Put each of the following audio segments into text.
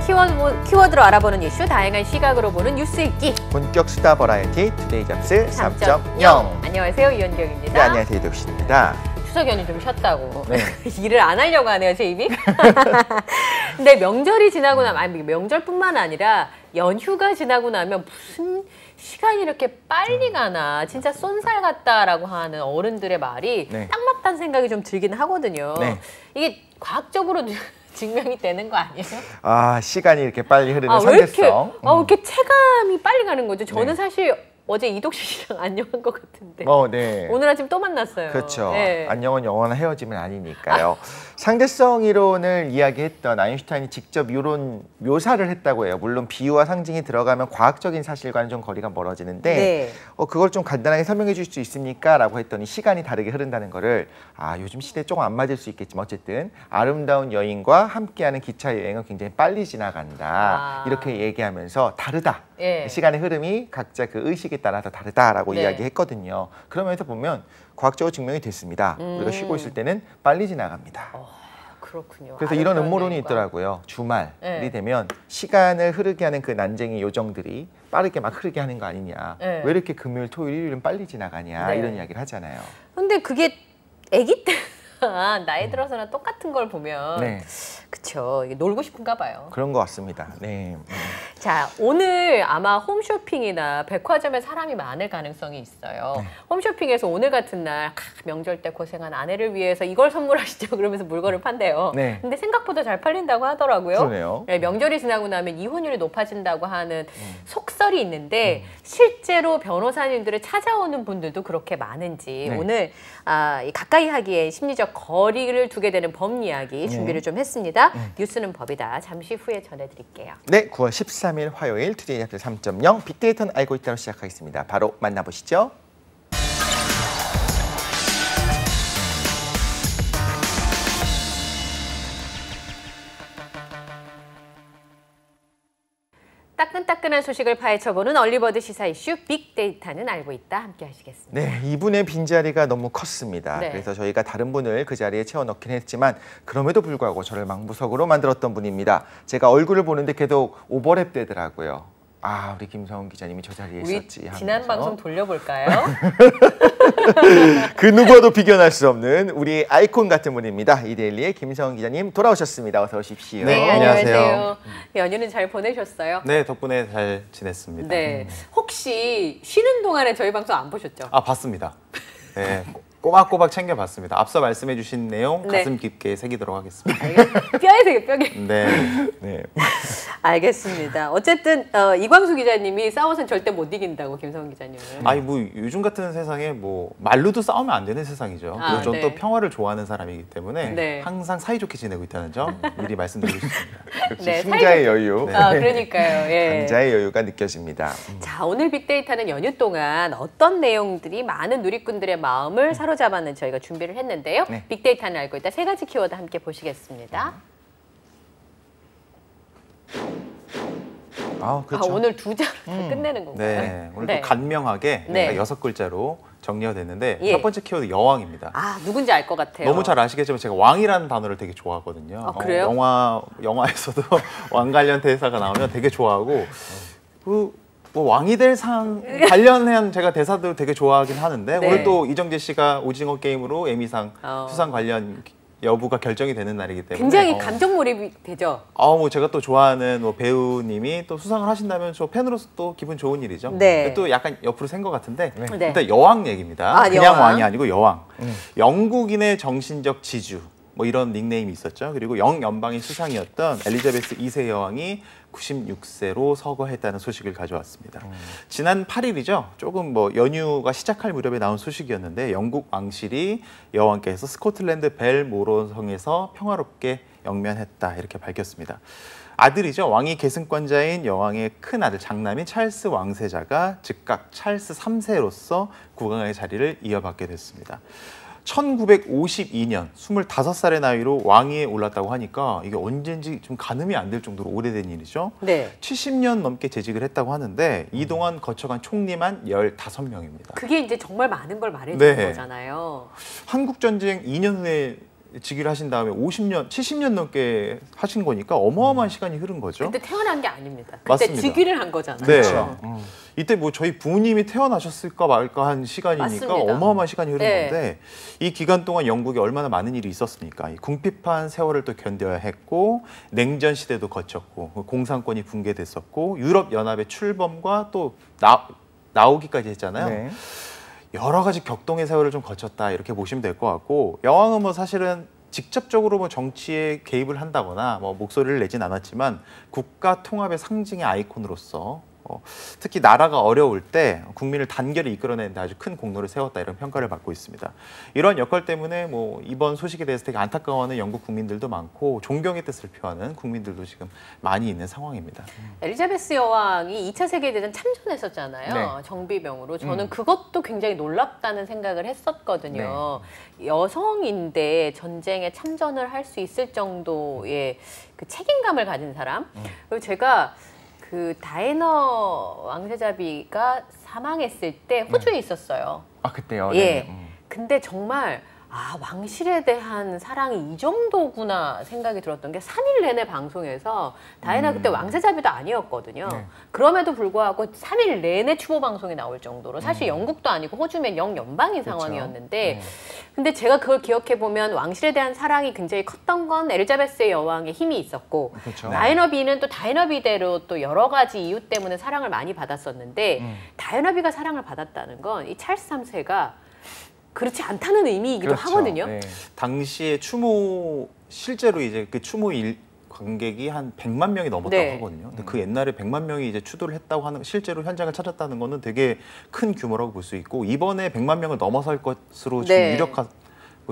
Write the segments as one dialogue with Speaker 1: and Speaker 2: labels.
Speaker 1: 키워드로 알아보는 이슈, 다양한 시각으로 보는 뉴스 읽기.
Speaker 2: 본격 수다 버라이어티 투데이 잡스 3.0.
Speaker 1: 안녕하세요, 이현경입니다.
Speaker 2: 네, 안녕하세요, 이덕 씨입니다.
Speaker 1: 추석 연휴 좀 쉬었다고.
Speaker 2: 네.
Speaker 1: 일을 안 하려고 하네요, 제 입이. 근데 명절이 지나고 나면, 아니, 명절뿐만 아니라 연휴가 지나고 나면 무슨 시간이 이렇게 빨리 가나, 진짜 쏜살 같다라고 하는 어른들의 말이
Speaker 2: 네.
Speaker 1: 딱 맞다는 생각이 좀 들긴 하거든요.
Speaker 2: 네.
Speaker 1: 이게 과학적으로 증명이 되는 거 아니에요?
Speaker 2: 아, 시간이 이렇게 빨리 흐르는
Speaker 1: 왜 이렇게,
Speaker 2: 상대성.
Speaker 1: 왜 이렇게 체감이 빨리 가는 거죠? 저는
Speaker 2: 네.
Speaker 1: 사실 어제 이덕수 씨랑 안녕한 것 같은데.
Speaker 2: 네.
Speaker 1: 오늘 아침 또 만났어요.
Speaker 2: 그렇죠.
Speaker 1: 네.
Speaker 2: 안녕은 영원한 헤어짐은 아니니까요. 상대성 이론을 이야기했던 아인슈타인이 직접 이런 묘사를 했다고 해요. 물론 비유와 상징이 들어가면 과학적인 사실과는 좀 거리가 멀어지는데
Speaker 1: 네.
Speaker 2: 그걸 좀 간단하게 설명해 줄 수 있습니까? 라고 했더니 시간이 다르게 흐른다는 거를 요즘 시대에 조금 안 맞을 수 있겠지만 어쨌든 아름다운 여인과 함께하는 기차 여행은 굉장히 빨리 지나간다. 이렇게 얘기하면서 다르다.
Speaker 1: 예.
Speaker 2: 시간의 흐름이 각자 그 의식에 따라서 다르다라고
Speaker 1: 네.
Speaker 2: 이야기했거든요. 그러면서 보면 과학적으로 증명이 됐습니다. 우리가 쉬고 있을 때는 빨리 지나갑니다.
Speaker 1: 그렇군요.
Speaker 2: 그래서 이런 음모론이
Speaker 1: 여행과.
Speaker 2: 있더라고요. 주말이
Speaker 1: 네.
Speaker 2: 되면 시간을 흐르게 하는 그 난쟁이 요정들이 빠르게 막 흐르게 하는 거 아니냐.
Speaker 1: 네.
Speaker 2: 왜 이렇게 금요일, 토요일, 일요일은 빨리 지나가냐.
Speaker 1: 네.
Speaker 2: 이런 이야기를 하잖아요.
Speaker 1: 근데 그게 아기 때나 나이 들어서나 똑같은 걸 보면
Speaker 2: 네.
Speaker 1: 그쵸. 이게 놀고 싶은가 봐요.
Speaker 2: 그런 것 같습니다. 네.
Speaker 1: 자, 오늘 아마 홈쇼핑이나 백화점에 사람이 많을 가능성이 있어요.
Speaker 2: 네.
Speaker 1: 홈쇼핑에서 오늘 같은 날 명절 때 고생한 아내를 위해서 이걸 선물하시죠. 그러면서 물건을 판대요.
Speaker 2: 네.
Speaker 1: 근데 생각보다 잘 팔린다고 하더라고요.
Speaker 2: 그러네요.
Speaker 1: 네, 명절이 지나고 나면 이혼율이 높아진다고 하는 속설이 있는데 실제로 변호사님들을 찾아오는 분들도 그렇게 많은지
Speaker 2: 네.
Speaker 1: 오늘 이 가까이 하기에 심리적 거리를 두게 되는 법 이야기 준비를 좀 했습니다. 뉴스는 법이다. 잠시 후에 전해드릴게요.
Speaker 2: 네, 9월 13일 화요일 투데이 잡스 3.0 빅데이터는 알고 있다로 시작하겠습니다. 바로 만나보시죠.
Speaker 1: 따끈따끈한 소식을 파헤쳐보는 얼리버드 시사 이슈 빅데이터는 알고 있다. 함께 하시겠습니다.
Speaker 2: 네, 이분의 빈자리가 너무 컸습니다.
Speaker 1: 네.
Speaker 2: 그래서 저희가 다른 분을 그 자리에 채워넣긴 했지만 그럼에도 불구하고 저를 망부석으로 만들었던 분입니다. 제가 얼굴을 보는데 계속 오버랩 되더라고요. 우리 김성훈 기자님이 저 자리에
Speaker 1: 우리
Speaker 2: 있었지 하면서.
Speaker 1: 지난 방송 돌려볼까요?
Speaker 2: 그 누구와도 비견할 수 없는 우리 아이콘 같은 분입니다. 이데일리의 김성훈 기자님 돌아오셨습니다. 어서 오십시오.
Speaker 3: 네,
Speaker 1: 안녕하세요. 연휴는 잘 보내셨어요?
Speaker 3: 네, 덕분에 잘 지냈습니다.
Speaker 1: 네. 혹시 쉬는 동안에 저희 방송 안 보셨죠?
Speaker 3: 봤습니다. 네, 꼬박꼬박 챙겨봤습니다. 앞서 말씀해주신 내용
Speaker 1: 네.
Speaker 3: 가슴 깊게 새기도록 하겠습니다.
Speaker 1: 뼈에 되게 뼈에.
Speaker 3: 네,
Speaker 2: 네.
Speaker 1: 알겠습니다. 어쨌든 이광수 기자님이 싸워서는 절대 못 이긴다고 김성훈 기자님을.
Speaker 3: 뭐 요즘 같은 세상에 뭐 말로도 싸우면 안 되는 세상이죠. 그리고 저는
Speaker 1: 네.
Speaker 3: 또 평화를 좋아하는 사람이기 때문에
Speaker 1: 네.
Speaker 3: 항상 사이좋게 지내고 있다는 점 미리 말씀드리고 싶습니다.
Speaker 2: 역시
Speaker 1: 네,
Speaker 2: 승자의 여유,
Speaker 1: 그러니까요. 예.
Speaker 2: 강자의 여유가 느껴집니다.
Speaker 1: 자, 오늘 빅데이터는 연휴 동안 어떤 내용들이 많은 누리꾼들의 마음을 사로잡았는지 저희가 준비를 했는데요.
Speaker 2: 네.
Speaker 1: 빅데이터는 알고 있다. 3가지 키워드 함께 보시겠습니다.
Speaker 2: 그렇죠.
Speaker 1: 오늘 두 자로 다 끝내는 건가요?
Speaker 3: 네, 오늘
Speaker 1: 네.
Speaker 3: 또 간명하게
Speaker 1: 네.
Speaker 3: 6글자로 정리가 됐는데
Speaker 1: 예.
Speaker 3: 첫 번째 키워드 여왕입니다.
Speaker 1: 누군지 알 것 같아요.
Speaker 3: 너무 잘 아시겠지만 제가 왕이라는 단어를 되게 좋아하거든요.
Speaker 1: 그래요?
Speaker 3: 영화에서도 왕 관련 대사가 나오면 되게 좋아하고 뭐 왕이 될 상 관련한 제가 대사도 되게 좋아하긴 하는데
Speaker 1: 네.
Speaker 3: 오늘 또 이정재 씨가 오징어 게임으로 에미상 수상 관련 여부가 결정이 되는 날이기 때문에
Speaker 1: 굉장히 감정 몰입이 되죠.
Speaker 3: 뭐 제가 또 좋아하는 배우님이 또 수상을 하신다면 저 팬으로서 또 기분 좋은 일이죠.
Speaker 1: 네.
Speaker 3: 또 약간 옆으로 센 것 같은데
Speaker 1: 네.
Speaker 3: 일단 여왕 얘기입니다. 그냥
Speaker 1: 여왕.
Speaker 3: 왕이 아니고 여왕. 영국인의 정신적 지주 뭐 이런 닉네임이 있었죠. 그리고 영연방의 수상이었던 엘리자베스 2세 여왕이 96세로 서거했다는 소식을 가져왔습니다. 지난 8일이죠. 조금 연휴가 시작할 무렵에 나온 소식이었는데 영국 왕실이 여왕께서 스코틀랜드 벨모로 성에서 평화롭게 영면했다 이렇게 밝혔습니다. 아들이죠. 왕위 계승권자인 여왕의 큰아들 장남인 찰스 왕세자가 즉각 찰스 3세로서 국왕의 자리를 이어받게 됐습니다. 1952년 25살의 나이로 왕위에 올랐다고 하니까 이게 언제인지 좀 가늠이 안 될 정도로 오래된 일이죠.
Speaker 1: 네.
Speaker 3: 70년 넘게 재직을 했다고 하는데 이동안 거쳐간 총리만 15명입니다.
Speaker 1: 그게 이제 정말 많은 걸 말해주는
Speaker 3: 네.
Speaker 1: 거잖아요.
Speaker 3: 한국전쟁 2년 후에 즉위를 하신 다음에 50년, 70년 넘게 하신 거니까 어마어마한 시간이 흐른 거죠.
Speaker 1: 그때 태어난 게 아닙니다. 그때
Speaker 3: 맞습니다.
Speaker 1: 즉위를 한 거잖아요.
Speaker 3: 네.
Speaker 2: 그렇죠.
Speaker 3: 이때 뭐 저희 부모님이 태어나셨을까 말까 한 시간이니까
Speaker 1: 맞습니다.
Speaker 3: 어마어마한 시간이 흐른
Speaker 1: 네.
Speaker 3: 건데 이 기간 동안 영국에 얼마나 많은 일이 있었습니까? 이 궁핍한 세월을 또 견뎌야 했고 냉전 시대도 거쳤고 공산권이 붕괴됐었고 유럽 연합의 출범과 또 나오기까지 했잖아요.
Speaker 2: 네.
Speaker 3: 여러 가지 격동의 세월을 좀 거쳤다 이렇게 보시면 될 것 같고 여왕은 뭐 사실은 직접적으로 뭐 정치에 개입을 한다거나 뭐 목소리를 내진 않았지만 국가 통합의 상징의 아이콘으로서 특히 나라가 어려울 때 국민을 단결히 이끌어내는 데 아주 큰 공로를 세웠다 이런 평가를 받고 있습니다. 이런 역할 때문에 뭐 이번 소식에 대해서 되게 안타까워하는 영국 국민들도 많고 존경의 뜻을 표하는 국민들도 지금 많이 있는 상황입니다.
Speaker 1: 엘리자베스 여왕이 2차 세계대전 참전했었잖아요.
Speaker 2: 네.
Speaker 1: 정비병으로. 저는 그것도 굉장히 놀랍다는 생각을 했었거든요. 여성인데 전쟁에 참전을 할 수 있을 정도의 그 책임감을 가진 사람. 그리고 제가 그 다이애나 왕세자비가 사망했을 때 호주에 있었어요.
Speaker 2: 아 그때요.
Speaker 1: 예.
Speaker 2: 네.
Speaker 1: 근데 정말 왕실에 대한 사랑이 이 정도구나 생각이 들었던 게 3일 내내 방송에서 다이애나 그때 왕세자비도 아니었거든요.
Speaker 2: 네.
Speaker 1: 그럼에도 불구하고 3일 내내 추모 방송이 나올 정도로 사실 영국도 아니고 호주면 영연방인
Speaker 2: 그렇죠.
Speaker 1: 상황이었는데 근데 제가 그걸 기억해 보면 왕실에 대한 사랑이 굉장히 컸던 건 엘리자베스 여왕의 힘이 있었고
Speaker 2: 그렇죠.
Speaker 1: 다이애나비는 또 다이애나비대로 또 여러 가지 이유 때문에 사랑을 많이 받았었는데 다이애나비가 사랑을 받았다는 건 이 찰스 3세가 그렇지 않다는 의미이기도
Speaker 2: 그렇죠.
Speaker 1: 하거든요.
Speaker 2: 네.
Speaker 3: 당시에 추모 실제로 이제 그 추모 관객이 한 100만 명이 넘었다고
Speaker 1: 네.
Speaker 3: 하거든요. 근데 그 옛날에 100만 명이 이제 추도를 했다고 하는 실제로 현장을 찾았다는 거는 되게 큰 규모라고 볼 수 있고 이번에 100만 명을 넘어설 것으로 지금
Speaker 1: 네.
Speaker 3: 유력하고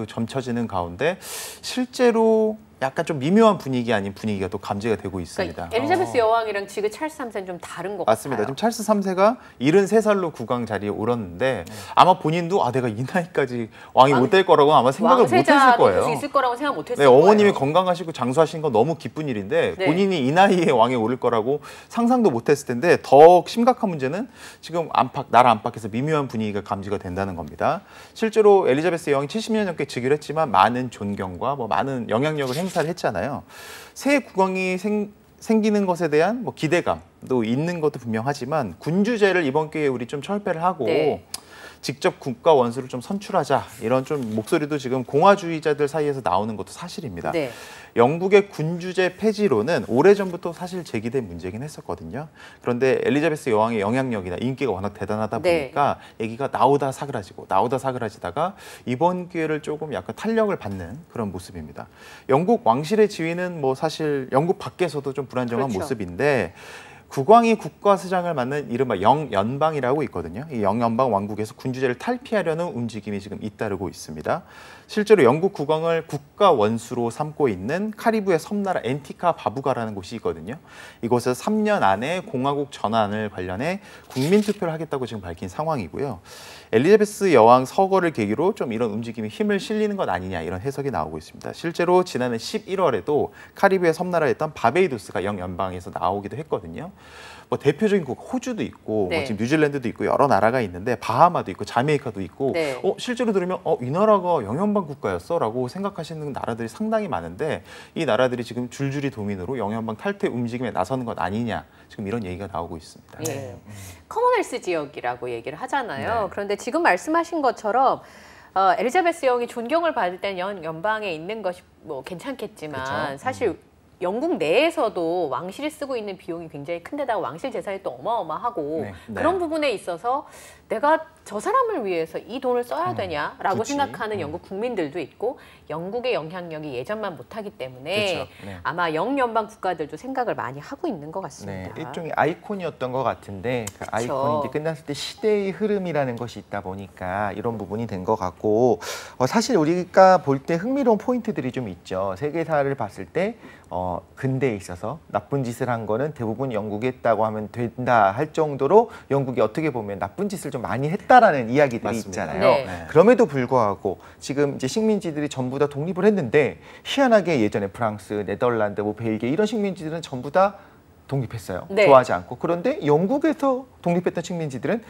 Speaker 3: 점쳐지는 가운데 실제로 약간 좀 미묘한 분위기 아닌 분위기가 또 감지가 되고 있습니다.
Speaker 1: 그러니까 엘리자베스 여왕이랑 지금 찰스 3세는 좀 다른 것
Speaker 3: 맞습니다.
Speaker 1: 같아요.
Speaker 3: 지금 찰스 3세가 73살로 국왕 자리에 오르는데 아마 본인도 내가 이 나이까지 왕이 못 될 거라고 아마 생각을 못 했을 거예요.
Speaker 1: 왕세자도 있을 거라고 생각 못 했을
Speaker 3: 네,
Speaker 1: 거예요.
Speaker 3: 어머님이 건강하시고 장수하신 건 너무 기쁜 일인데
Speaker 1: 네.
Speaker 3: 본인이 이 나이에 왕에 오를 거라고 상상도 못 했을 텐데 더 심각한 문제는 지금 나라 안팎에서 미묘한 분위기가 감지가 된다는 겁니다. 실제로 엘리자베스 여왕이 70년 넘게 즉위를 했지만 많은 존경과 뭐 많은 영향력을 행사를 했잖아요. 새 국왕이 생기는 것에 대한 뭐 기대감도 있는 것도 분명하지만 군주제를 이번 기회에 우리 좀 철폐를 하고
Speaker 1: 네.
Speaker 3: 직접 국가 원수를 좀 선출하자 이런 좀 목소리도 지금 공화주의자들 사이에서 나오는 것도 사실입니다.
Speaker 1: 네.
Speaker 3: 영국의 군주제 폐지론은 오래전부터 사실 제기된 문제긴 했었거든요. 그런데 엘리자베스 여왕의 영향력이나 인기가 워낙 대단하다 보니까 얘기가 나오다 사그라지다가 이번 기회를 조금 약간 탄력을 받는 그런 모습입니다. 영국 왕실의 지위는 뭐 사실 영국 밖에서도 좀 불안정한
Speaker 1: 그렇죠.
Speaker 3: 모습인데 국왕이 국가수장을 맡는 이른바 영연방이라고 있거든요. 이 영연방 왕국에서 군주제를 탈피하려는 움직임이 지금 잇따르고 있습니다. 실제로 영국 국왕을 국가 원수로 삼고 있는 카리브의 섬나라 앤티카 바부가라는 곳이 있거든요. 이곳에서 3년 안에 공화국 전환을 관련해 국민투표를 하겠다고 지금 밝힌 상황이고요. 엘리자베스 여왕 서거를 계기로 좀 이런 움직임이 힘을 실리는 것 아니냐 이런 해석이 나오고 있습니다. 실제로 지난해 11월에도 카리브의 섬나라였던 바베이도스가 영연방에서 나오기도 했거든요. 뭐 대표적인 국 호주도 있고
Speaker 1: 네.
Speaker 3: 뭐 지금 뉴질랜드도 있고 여러 나라가 있는데 바하마도 있고 자메이카도 있고
Speaker 1: 네.
Speaker 3: 실제로 들으면 이 나라가 영연방 국가였어라고 생각하시는 나라들이 상당히 많은데 이 나라들이 지금 줄줄이 도민으로 영연방 탈퇴 움직임에 나서는 것 아니냐 지금 이런 얘기가 나오고 있습니다.
Speaker 1: 예. 커먼웰스 지역이라고 얘기를 하잖아요.
Speaker 3: 네.
Speaker 1: 그런데 지금 말씀하신 것처럼 엘리자베스 여왕이 존경을 받을 때는 연방에 있는 것이 뭐 괜찮겠지만
Speaker 2: 그렇죠.
Speaker 1: 사실 영국 내에서도 왕실이 쓰고 있는 비용이 굉장히 큰데다가 왕실 재산이 또 어마어마하고
Speaker 2: 네.
Speaker 1: 그런 부분에 있어서 내가 저 사람을 위해서 이 돈을 써야 되냐라고
Speaker 2: 그치.
Speaker 1: 생각하는 영국 국민들도 있고 영국의 영향력이 예전만 못하기 때문에
Speaker 2: 그렇죠. 네.
Speaker 1: 아마 영연방 국가들도 생각을 많이 하고 있는 것
Speaker 2: 네,
Speaker 1: 같습니다.
Speaker 2: 일종의 아이콘이었던 것 같은데 그 아이콘이 이제 끝났을 때 시대의 흐름이라는 것이 있다 보니까 이런 부분이 된 것 같고 사실 우리가 볼 때 흥미로운 포인트들이 좀 있죠. 세계사를 봤을 때 근대에 있어서 나쁜 짓을 한 거는 대부분 영국이 했다고 하면 된다 할 정도로 영국이 어떻게 보면 나쁜 짓을 좀 많이 했다라는 이야기들이
Speaker 3: 맞습니다.
Speaker 2: 있잖아요.
Speaker 1: 네.
Speaker 3: 네.
Speaker 2: 그럼에도 불구하고 지금 이제 식민지들이 전부 다 독립을 했는데 희한하게 예전에 프랑스, 네덜란드, 뭐 벨기에 이런 식민지들은 전부 다 독립했어요.
Speaker 1: 네.
Speaker 2: 좋아하지 않고. 그런데 영국에서 독립했던 식민지들은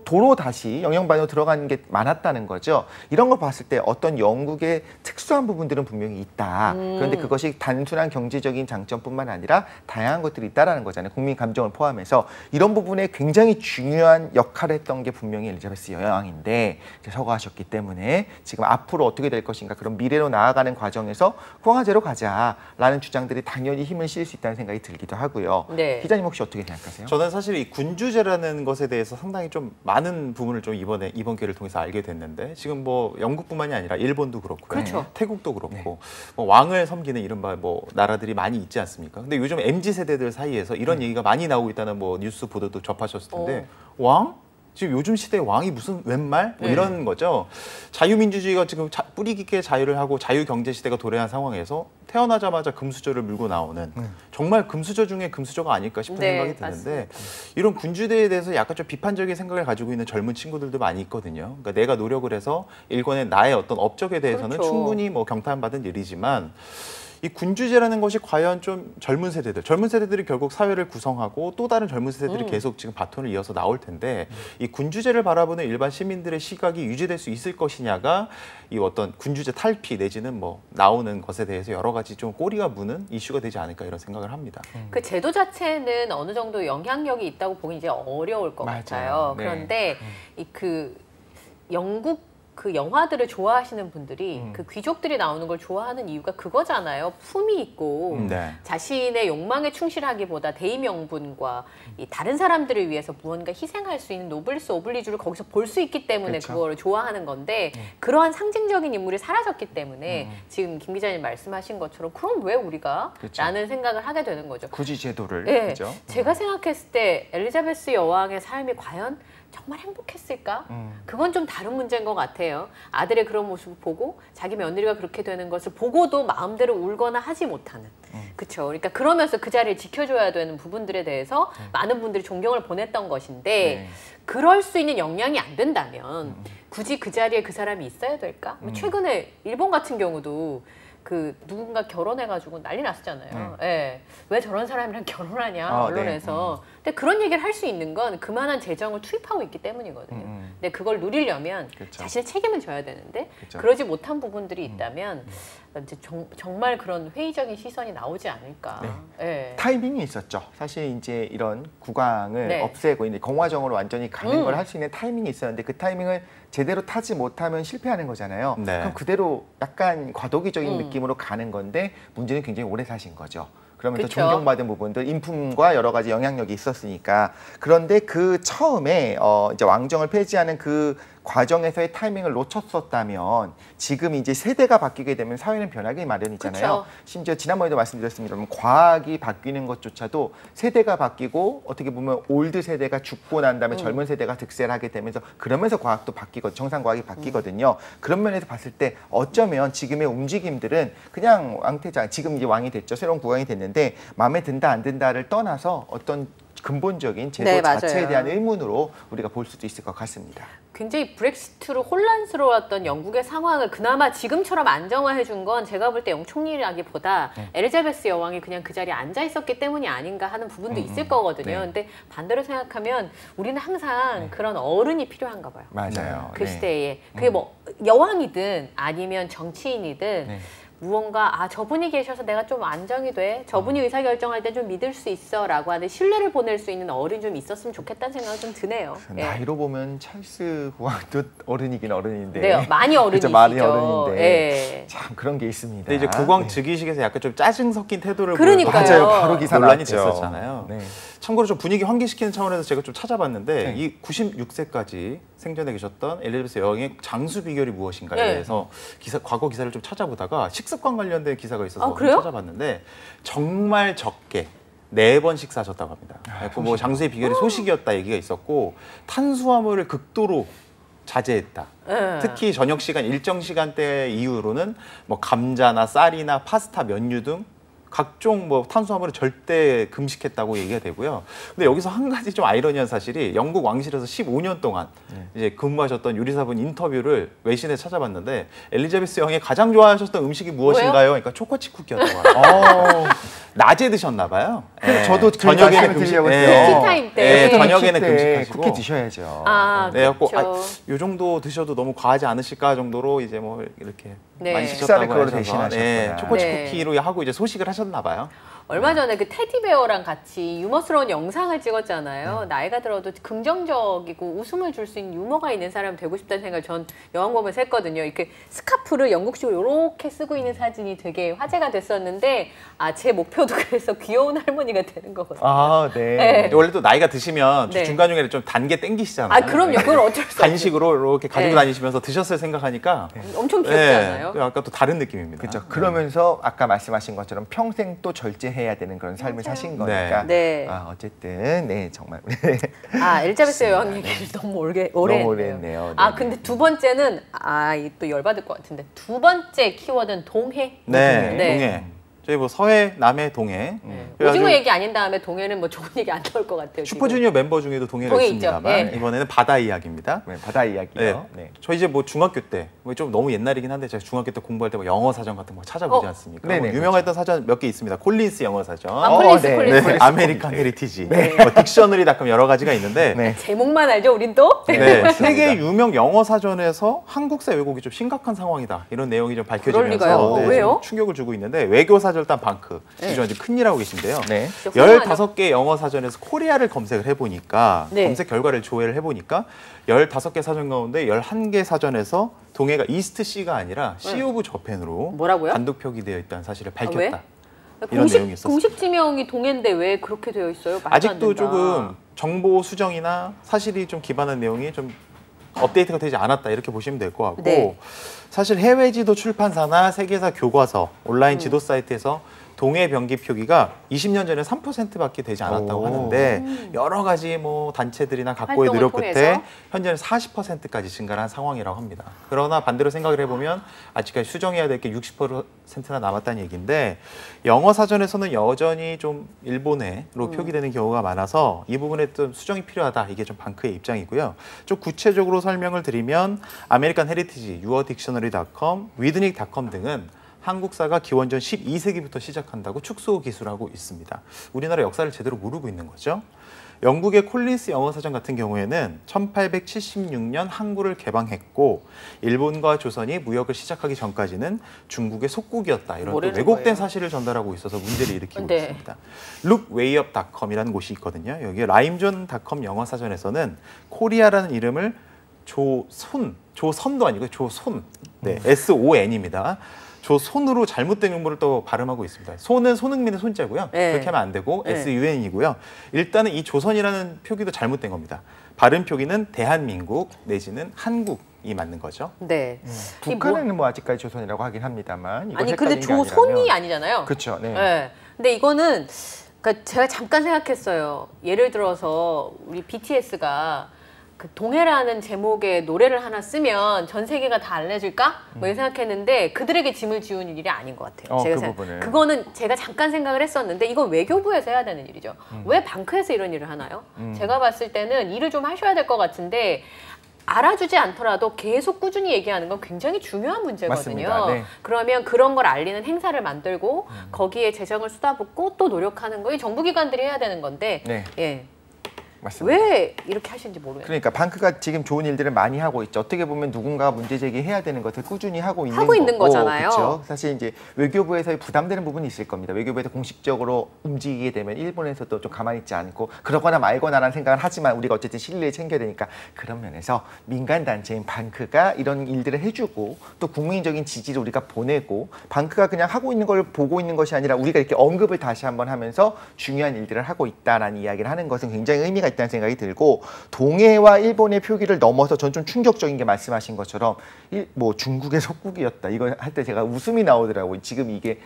Speaker 2: 도로 다시 영향반으로 들어가는 게 많았다는 거죠. 이런 걸 봤을 때 어떤 영국의 특수한 부분들은 분명히 있다. 그런데 그것이 단순한 경제적인 장점뿐만 아니라 다양한 것들이 있다라는 거잖아요. 국민 감정을 포함해서 이런 부분에 굉장히 중요한 역할을 했던 게 분명히 엘리자베스 여왕인데 서거하셨기 때문에 지금 앞으로 어떻게 될 것인가 그런 미래로 나아가는 과정에서 공화제로 가자라는 주장들이 당연히 힘을 실을 수 있다는 생각이 들기도 하고요.
Speaker 1: 네.
Speaker 2: 기자님 혹시 어떻게 생각하세요?
Speaker 3: 저는 사실 이 군주제라는 것에 대해서 상당히 좀 많은 부분을 좀 이번 기회를 통해서 알게 됐는데 지금 뭐 영국뿐만이 아니라 일본도 그렇고요.
Speaker 1: 그렇죠.
Speaker 3: 태국도 그렇고 뭐 왕을 섬기는 이른바 뭐 나라들이 많이 있지 않습니까? 근데 요즘 MZ 세대들 사이에서 이런 얘기가 많이 나오고 있다는 뭐 뉴스 보도도 접하셨을 텐데 왕? 지금 요즘 시대에 왕이 무슨 웬말? 뭐 이런 거죠. 자유민주주의가 지금 뿌리 깊게 자유를 하고 자유경제 시대가 도래한 상황에서 태어나자마자 금수저를 물고 나오는 정말 금수저 중에 금수저가 아닐까 싶은 생각이 드는데 이런 군주제에 대해서 약간 좀 비판적인 생각을 가지고 있는 젊은 친구들도 많이 있거든요. 그러니까 내가 노력을 해서 일궈낸 나의 어떤 업적에 대해서는
Speaker 1: 그렇죠.
Speaker 3: 충분히 뭐 경탄받은 일이지만 이 군주제라는 것이 과연 좀 젊은 세대들이 결국 사회를 구성하고 또 다른 젊은 세대들이 계속 지금 바톤을 이어서 나올 텐데 이 군주제를 바라보는 일반 시민들의 시각이 유지될 수 있을 것이냐가 이 어떤 군주제 탈피 내지는 뭐 나오는 것에 대해서 여러 가지 좀 꼬리가 무는 이슈가 되지 않을까 이런 생각을 합니다.
Speaker 1: 그 제도 자체는 어느 정도 영향력이 있다고 보기 이제 어려울 것
Speaker 2: 맞아요.
Speaker 1: 같아요.
Speaker 2: 네.
Speaker 1: 그런데 그 영국 그 영화들을 좋아하시는 분들이 그 귀족들이 나오는 걸 좋아하는 이유가 그거잖아요. 품이 있고
Speaker 3: 네.
Speaker 1: 자신의 욕망에 충실하기보다 대의명분과 이 다른 사람들을 위해서 무언가 희생할 수 있는 노블리스 오블리주를 거기서 볼 수 있기 때문에
Speaker 2: 그렇죠.
Speaker 1: 그거를 좋아하는 건데 그러한 상징적인 인물이 사라졌기 때문에 지금 김 기자님 말씀하신 것처럼 그럼 왜 우리가?
Speaker 2: 그렇죠.
Speaker 1: 라는 생각을 하게 되는 거죠.
Speaker 2: 굳이 제도를
Speaker 1: 네,
Speaker 2: 그죠?
Speaker 1: 제가 생각했을 때 엘리자베스 여왕의 삶이 과연 정말 행복했을까? 그건 좀 다른 문제인 것 같아요. 아들의 그런 모습을 보고 자기 며느리가 그렇게 되는 것을 보고도 마음대로 울거나 하지 못하는. 그렇죠. 그러니까 그러면서 그 자리를 지켜줘야 되는 부분들에 대해서 많은 분들이 존경을 보냈던 것인데
Speaker 2: 네.
Speaker 1: 그럴 수 있는 역량이 안 된다면 굳이 그 자리에 그 사람이 있어야 될까? 최근에 일본 같은 경우도 그 누군가 결혼해가지고 난리 났었잖아요. 예. 왜 저런 사람이랑 결혼하냐 언론에서. 근데 그런 얘기를 할 수 있는 건 그만한 재정을 투입하고 있기 때문이거든요. 근데 그걸 누리려면
Speaker 2: 그렇죠.
Speaker 1: 자신의 책임을 져야 되는데
Speaker 2: 그렇죠.
Speaker 1: 그러지 못한 부분들이 있다면 이제 정말 그런 회의적인 시선이 나오지 않을까. 예.
Speaker 2: 타이밍이 있었죠. 사실 이제 이런 국왕을
Speaker 1: 네.
Speaker 2: 없애고 이제 공화정으로 완전히 가는 걸 할 수 있는 타이밍이 있었는데 그 타이밍을 제대로 타지 못하면 실패하는 거잖아요.
Speaker 3: 네.
Speaker 2: 그럼 그대로 약간 과도기적인 느낌으로 가는 건데 문제는 굉장히 오래 사신 거죠. 그러면서
Speaker 1: 그쵸.
Speaker 2: 존경받은 부분들, 인품과 여러 가지 영향력이 있었으니까. 그런데 그 처음에 이제 왕정을 폐지하는 그 과정에서의 타이밍을 놓쳤었다면 지금 이제 세대가 바뀌게 되면 사회는 변하기 마련이잖아요.
Speaker 1: 그쵸.
Speaker 2: 심지어 지난번에도 말씀드렸습니다만 과학이 바뀌는 것조차도 세대가 바뀌고 어떻게 보면 올드 세대가 죽고 난 다음에 젊은 세대가 득세를 하게 되면서 그러면서 과학도 바뀌고 정상 과학이 바뀌거든요. 그런 면에서 봤을 때 어쩌면 지금의 움직임들은 그냥 왕태자 지금 이제 왕이 됐죠. 새로운 국왕이 됐는데 마음에 든다 안 든다를 떠나서 어떤 근본적인 제도
Speaker 1: 네, 맞아요.
Speaker 2: 자체에 대한 의문으로 우리가 볼 수도 있을 것 같습니다.
Speaker 1: 굉장히 브렉시트로 혼란스러웠던 영국의 상황을 그나마 지금처럼 안정화해 준 건 제가 볼 때 영총리라기보다 엘리자베스 여왕이 그냥 그 자리에 앉아 있었기 때문이 아닌가 하는 부분도 있을 거거든요.
Speaker 2: 네.
Speaker 1: 근데 반대로 생각하면 우리는 항상 그런 어른이 필요한가 봐요.
Speaker 2: 맞아요.
Speaker 1: 그
Speaker 2: 네.
Speaker 1: 시대에. 그게 뭐 여왕이든 아니면 정치인이든
Speaker 2: 네.
Speaker 1: 무언가 저분이 계셔서 내가 좀 안정이 돼. 저분이 의사결정할 때 좀 믿을 수 있어 라고 하는 신뢰를 보낼 수 있는 어른이 좀 있었으면 좋겠다는 생각이 좀 드네요. 예.
Speaker 2: 나이로 보면 찰스 국왕도 어른이긴 어른인데
Speaker 1: 네, 많이 어른이시죠.
Speaker 2: 그렇죠, 많이 어른인데
Speaker 1: 예.
Speaker 2: 참 그런 게 있습니다.
Speaker 3: 근데 이제 국왕 즉위식에서 약간 좀 짜증 섞인 태도를
Speaker 1: 그러니까요.
Speaker 3: 보여서
Speaker 2: 맞아요. 바로 기사
Speaker 3: 논란이
Speaker 2: 나왔죠.
Speaker 3: 됐었잖아요.
Speaker 2: 네.
Speaker 3: 참고로 좀 분위기 환기시키는 차원에서 제가 좀 찾아봤는데
Speaker 2: 네.
Speaker 3: 이 96세까지 생전에 계셨던 엘리자베스 여왕의 장수 비결이 무엇인가에
Speaker 1: 네.
Speaker 3: 대해서 과거 기사를 좀 찾아보다가 식습관 관련된 기사가 있어서
Speaker 1: 그래요?
Speaker 3: 찾아봤는데 정말 적게 4번 식사하셨다고 합니다. 뭐 장수의 비결이 소식이었다 얘기가 있었고 탄수화물을 극도로 자제했다.
Speaker 1: 네.
Speaker 3: 특히 저녁 시간 일정 시간대 이후로는 뭐 감자나 쌀이나 파스타, 면류 등 각종 뭐 탄수화물을 절대 금식했다고 얘기가 되고요. 근데 여기서 한 가지 좀 아이러니한 사실이 영국 왕실에서 15년 동안 이제 근무하셨던 요리사분 인터뷰를 외신에 찾아봤는데 엘리자베스 여왕이 가장 좋아하셨던 음식이 무엇인가요? 그러니까 초코칩 쿠키였다고 하더라고요. 낮에 드셨나 봐요.
Speaker 2: 네. 저도
Speaker 3: 저녁에는
Speaker 2: 드시려고
Speaker 1: 티타임 때.
Speaker 3: 네, 저녁에는 금식하시고
Speaker 2: 쿠키 드셔야죠.
Speaker 3: 네,
Speaker 1: 그렇죠.
Speaker 3: 요 정도 드셔도 너무 과하지 않으실까 정도로 이제 뭐 이렇게
Speaker 1: 네.
Speaker 3: 많이
Speaker 2: 식사를
Speaker 3: 드셨다고
Speaker 2: 그걸로
Speaker 3: 하셔서
Speaker 2: 대신하셨구나.
Speaker 3: 초코칩
Speaker 1: 네.
Speaker 3: 쿠키로 하고 이제 소식을 하셨나 봐요.
Speaker 1: 얼마 전에 그 테디베어랑 같이 유머스러운 영상을 찍었잖아요. 나이가 들어도 긍정적이고 웃음을 줄 수 있는 유머가 있는 사람 되고 싶다는 생각을 전 영화 보면서 했거든요. 이렇게 스카프를 영국식으로 이렇게 쓰고 있는 사진이 되게 화제가 됐었는데 제 목표도 그래서 귀여운 할머니가 되는 거거든요.
Speaker 2: 아, 네.
Speaker 1: 네.
Speaker 3: 원래 또 나이가 드시면
Speaker 1: 네.
Speaker 3: 중간중간에 좀 단계 땡기시잖아요.
Speaker 1: 그럼요. 그건 어쩔 수 없죠.
Speaker 3: 간식으로 이렇게 가지고
Speaker 1: 네.
Speaker 3: 다니시면서 드셨을 생각하니까
Speaker 1: 엄청 귀엽지 않아요?
Speaker 3: 아까 또 다른 느낌입니다.
Speaker 2: 그렇죠. 그러면서 아까 말씀하신 것처럼 평생 또 절제해야 되는 그런 삶을 사신 거니까.
Speaker 1: 네.
Speaker 2: 어쨌든 네 정말.
Speaker 1: 엘리자베스 여왕 얘기를 너무 오래
Speaker 2: 너무
Speaker 1: 했네요.
Speaker 2: 오래 했네요.
Speaker 1: 근데 두 번째는 또 열받을 것 같은데 두 번째 키워드는 동해.
Speaker 3: 네,
Speaker 1: 네.
Speaker 3: 동해. 저희 뭐 서해, 남해, 동해.
Speaker 1: 오징어
Speaker 3: 그래가지고
Speaker 1: 얘기 아닌 다음에 동해는 뭐 좋은 얘기 안 나올 것 같아요.
Speaker 3: 슈퍼주니어 멤버 중에도 동해가
Speaker 1: 동해
Speaker 3: 있습니다만
Speaker 1: 있죠. 네.
Speaker 3: 이번에는 바다 이야기입니다.
Speaker 2: 네, 바다 이야기요. 네.
Speaker 3: 저 이제 뭐 중학교 때, 좀 너무 옛날이긴 한데 제가 중학교 때 공부할 때 뭐 영어 사전 같은 거 찾아보지 않습니까?
Speaker 2: 네네,
Speaker 3: 뭐 유명했던 사전 몇 개 있습니다. 콜린스 영어 사전,
Speaker 1: 콜린스,
Speaker 2: 네.
Speaker 1: 콜린스.
Speaker 3: 네, 아메리칸 헤리티지, 뭐 딕셔너리닷컴 여러 가지가 있는데
Speaker 2: 네.
Speaker 1: 제목만 알죠, 우린 또?
Speaker 3: 네, 세계 유명 영어 사전에서 한국사 왜곡이 좀 심각한 상황이다. 이런 내용이 좀
Speaker 1: 그럴
Speaker 3: 밝혀지면서
Speaker 1: 리가요?
Speaker 3: 네,
Speaker 1: 왜요?
Speaker 3: 좀 충격을 주고 있는데 외교사절단 방크 기존 아주 큰 일하고 계신데요.
Speaker 2: 네.
Speaker 3: 15개 영어 사전에서 코리아를 검색을 해보니까
Speaker 1: 네.
Speaker 3: 검색 결과를 조회를 해보니까 15개 사전 가운데 11개 사전에서 동해가 이스트 C가 아니라 C 오브 저펜으로
Speaker 1: 뭐라고요?
Speaker 3: 단독 표기되어 있다는 사실을
Speaker 1: 왜?
Speaker 3: 밝혔다. 이런 내용이 있었습니다.
Speaker 1: 공식 지명이 동해인데 왜 그렇게 되어 있어요? 말도 안
Speaker 3: 아직도
Speaker 1: 된다.
Speaker 3: 조금 정보 수정이나 사실이 좀 기반한 내용이 좀 업데이트가 되지 않았다 이렇게 보시면 될 것 같고
Speaker 1: 네.
Speaker 3: 사실 해외 지도 출판사나 세계사 교과서 온라인 지도 사이트에서 동해 병기 표기가 20년 전에 3%밖에 되지 않았다고 하는데 여러 가지 뭐 단체들이나 각고의
Speaker 1: 활동을
Speaker 3: 노력 끝에
Speaker 1: 통해서?
Speaker 3: 현재는 40%까지 증가를 한 상황이라고 합니다. 그러나 반대로 생각을 해보면 아직까지 수정해야 될 게 60%나 남았다는 얘기인데 영어 사전에서는 여전히 좀 일본어로 표기되는 경우가 많아서 이 부분에 좀 수정이 필요하다. 이게 좀 방크의 입장이고요. 좀 구체적으로 설명을 드리면 아메리칸 헤리티지, 유어딕셔너리닷컴, 위드닉닷컴 등은 한국사가 기원전 12세기부터 시작한다고 축소 기술하고 있습니다. 우리나라 역사를 제대로 모르고 있는 거죠. 영국의 콜린스 영어사전 같은 경우에는 1876년 항구를 개방했고 일본과 조선이 무역을 시작하기 전까지는 중국의 속국이었다. 이런 또 왜곡된
Speaker 1: 거예요.
Speaker 3: 사실을 전달하고 있어서 문제를 일으키고
Speaker 1: 네.
Speaker 3: 있습니다. 룩웨이업닷컴이라는 곳이 있거든요. 여기 라임존닷컴 영어사전에서는 코리아라는 이름을 조선도 아니고 조손, SON입니다. 조손으로 잘못된 용어를 또 발음하고 있습니다. 손은 손흥민의 손자고요.
Speaker 1: 네.
Speaker 3: 그렇게 하면 안 되고
Speaker 1: 네.
Speaker 3: SUN이고요. 일단은 이 조선이라는 표기도 잘못된 겁니다. 발음 표기는 대한민국 내지는 한국이 맞는 거죠.
Speaker 1: 네.
Speaker 2: 북한에는 뭐 아직까지 조선이라고 하긴 합니다만.
Speaker 1: 아니 근데 조선이 아니잖아요.
Speaker 2: 그렇죠. 네.
Speaker 1: 네. 근데 이거는 그러니까 제가 잠깐 생각했어요. 예를 들어서 우리 BTS가 그 동해라는 제목의 노래를 하나 쓰면 전 세계가 다 알려질까? 뭐 이런 생각했는데 그들에게 짐을 지우는 일이 아닌 것 같아요.
Speaker 2: 그 부분을.
Speaker 1: 그거는 제가 잠깐 생각을 했었는데 이건 외교부에서 해야 되는 일이죠. 왜 방크에서 이런 일을 하나요? 제가 봤을 때는 일을 좀 하셔야 될 것 같은데 알아주지 않더라도 계속 꾸준히 얘기하는 건 굉장히 중요한 문제거든요.
Speaker 2: 맞습니다. 네.
Speaker 1: 그러면 그런 걸 알리는 행사를 만들고 거기에 재정을 쏟아붓고 또 노력하는 거 이 정부기관들이 해야 되는 건데
Speaker 2: 네.
Speaker 1: 예.
Speaker 2: 맞습니다.
Speaker 1: 왜 이렇게 하시는지 모르겠어요.
Speaker 2: 그러니까 방크가 지금 좋은 일들을 많이 하고 있죠. 어떻게 보면 누군가 문제 제기해야 되는 것을 꾸준히 하고 있는
Speaker 1: 거잖아요.
Speaker 2: 그렇죠. 사실 이제 외교부에서의 부담되는 부분이 있을 겁니다. 외교부에서 공식적으로 움직이게 되면 일본에서도 좀 가만히 있지 않고 그러거나 말거나라는 생각을 하지만 우리가 어쨌든 신뢰를 챙겨야 되니까 그런 면에서 민간 단체인 방크가 이런 일들을 해주고 또 국민적인 지지를 우리가 보내고 방크가 그냥 하고 있는 걸 보고 있는 것이 아니라 우리가 이렇게 언급을 다시 한번 하면서 중요한 일들을 하고 있다라는 이야기를 하는 것은 굉장히 의미가 있다는 생각이 들고 동해와 일본의 표기를 넘어서 전 좀 충격적인 게 말씀하신 것처럼 뭐 중국의 속국이었다 이거 할 때 제가 웃음이 나오더라고요. 지금 이게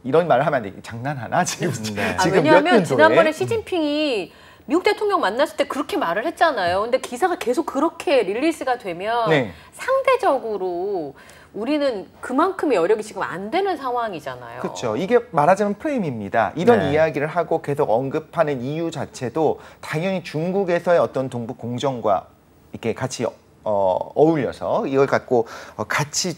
Speaker 2: 이런 말을 하면 안 돼. 장난하나 지금
Speaker 3: 네.
Speaker 2: 지금
Speaker 1: 왜냐하면 지난번에 시진핑이 미국 대통령 만났을 때 그렇게 말을 했잖아요. 근데 기사가 계속 그렇게 릴리스가 되면
Speaker 2: 네.
Speaker 1: 상대적으로 우리는 그만큼의 여력이 지금 안 되는 상황이잖아요.
Speaker 2: 그렇죠. 이게 말하자면 프레임입니다. 이런
Speaker 3: 네.
Speaker 2: 이야기를 하고 계속 언급하는 이유 자체도 당연히 중국에서의 어떤 동북 공정과 이렇게 같이 어울려서 이걸 갖고 같이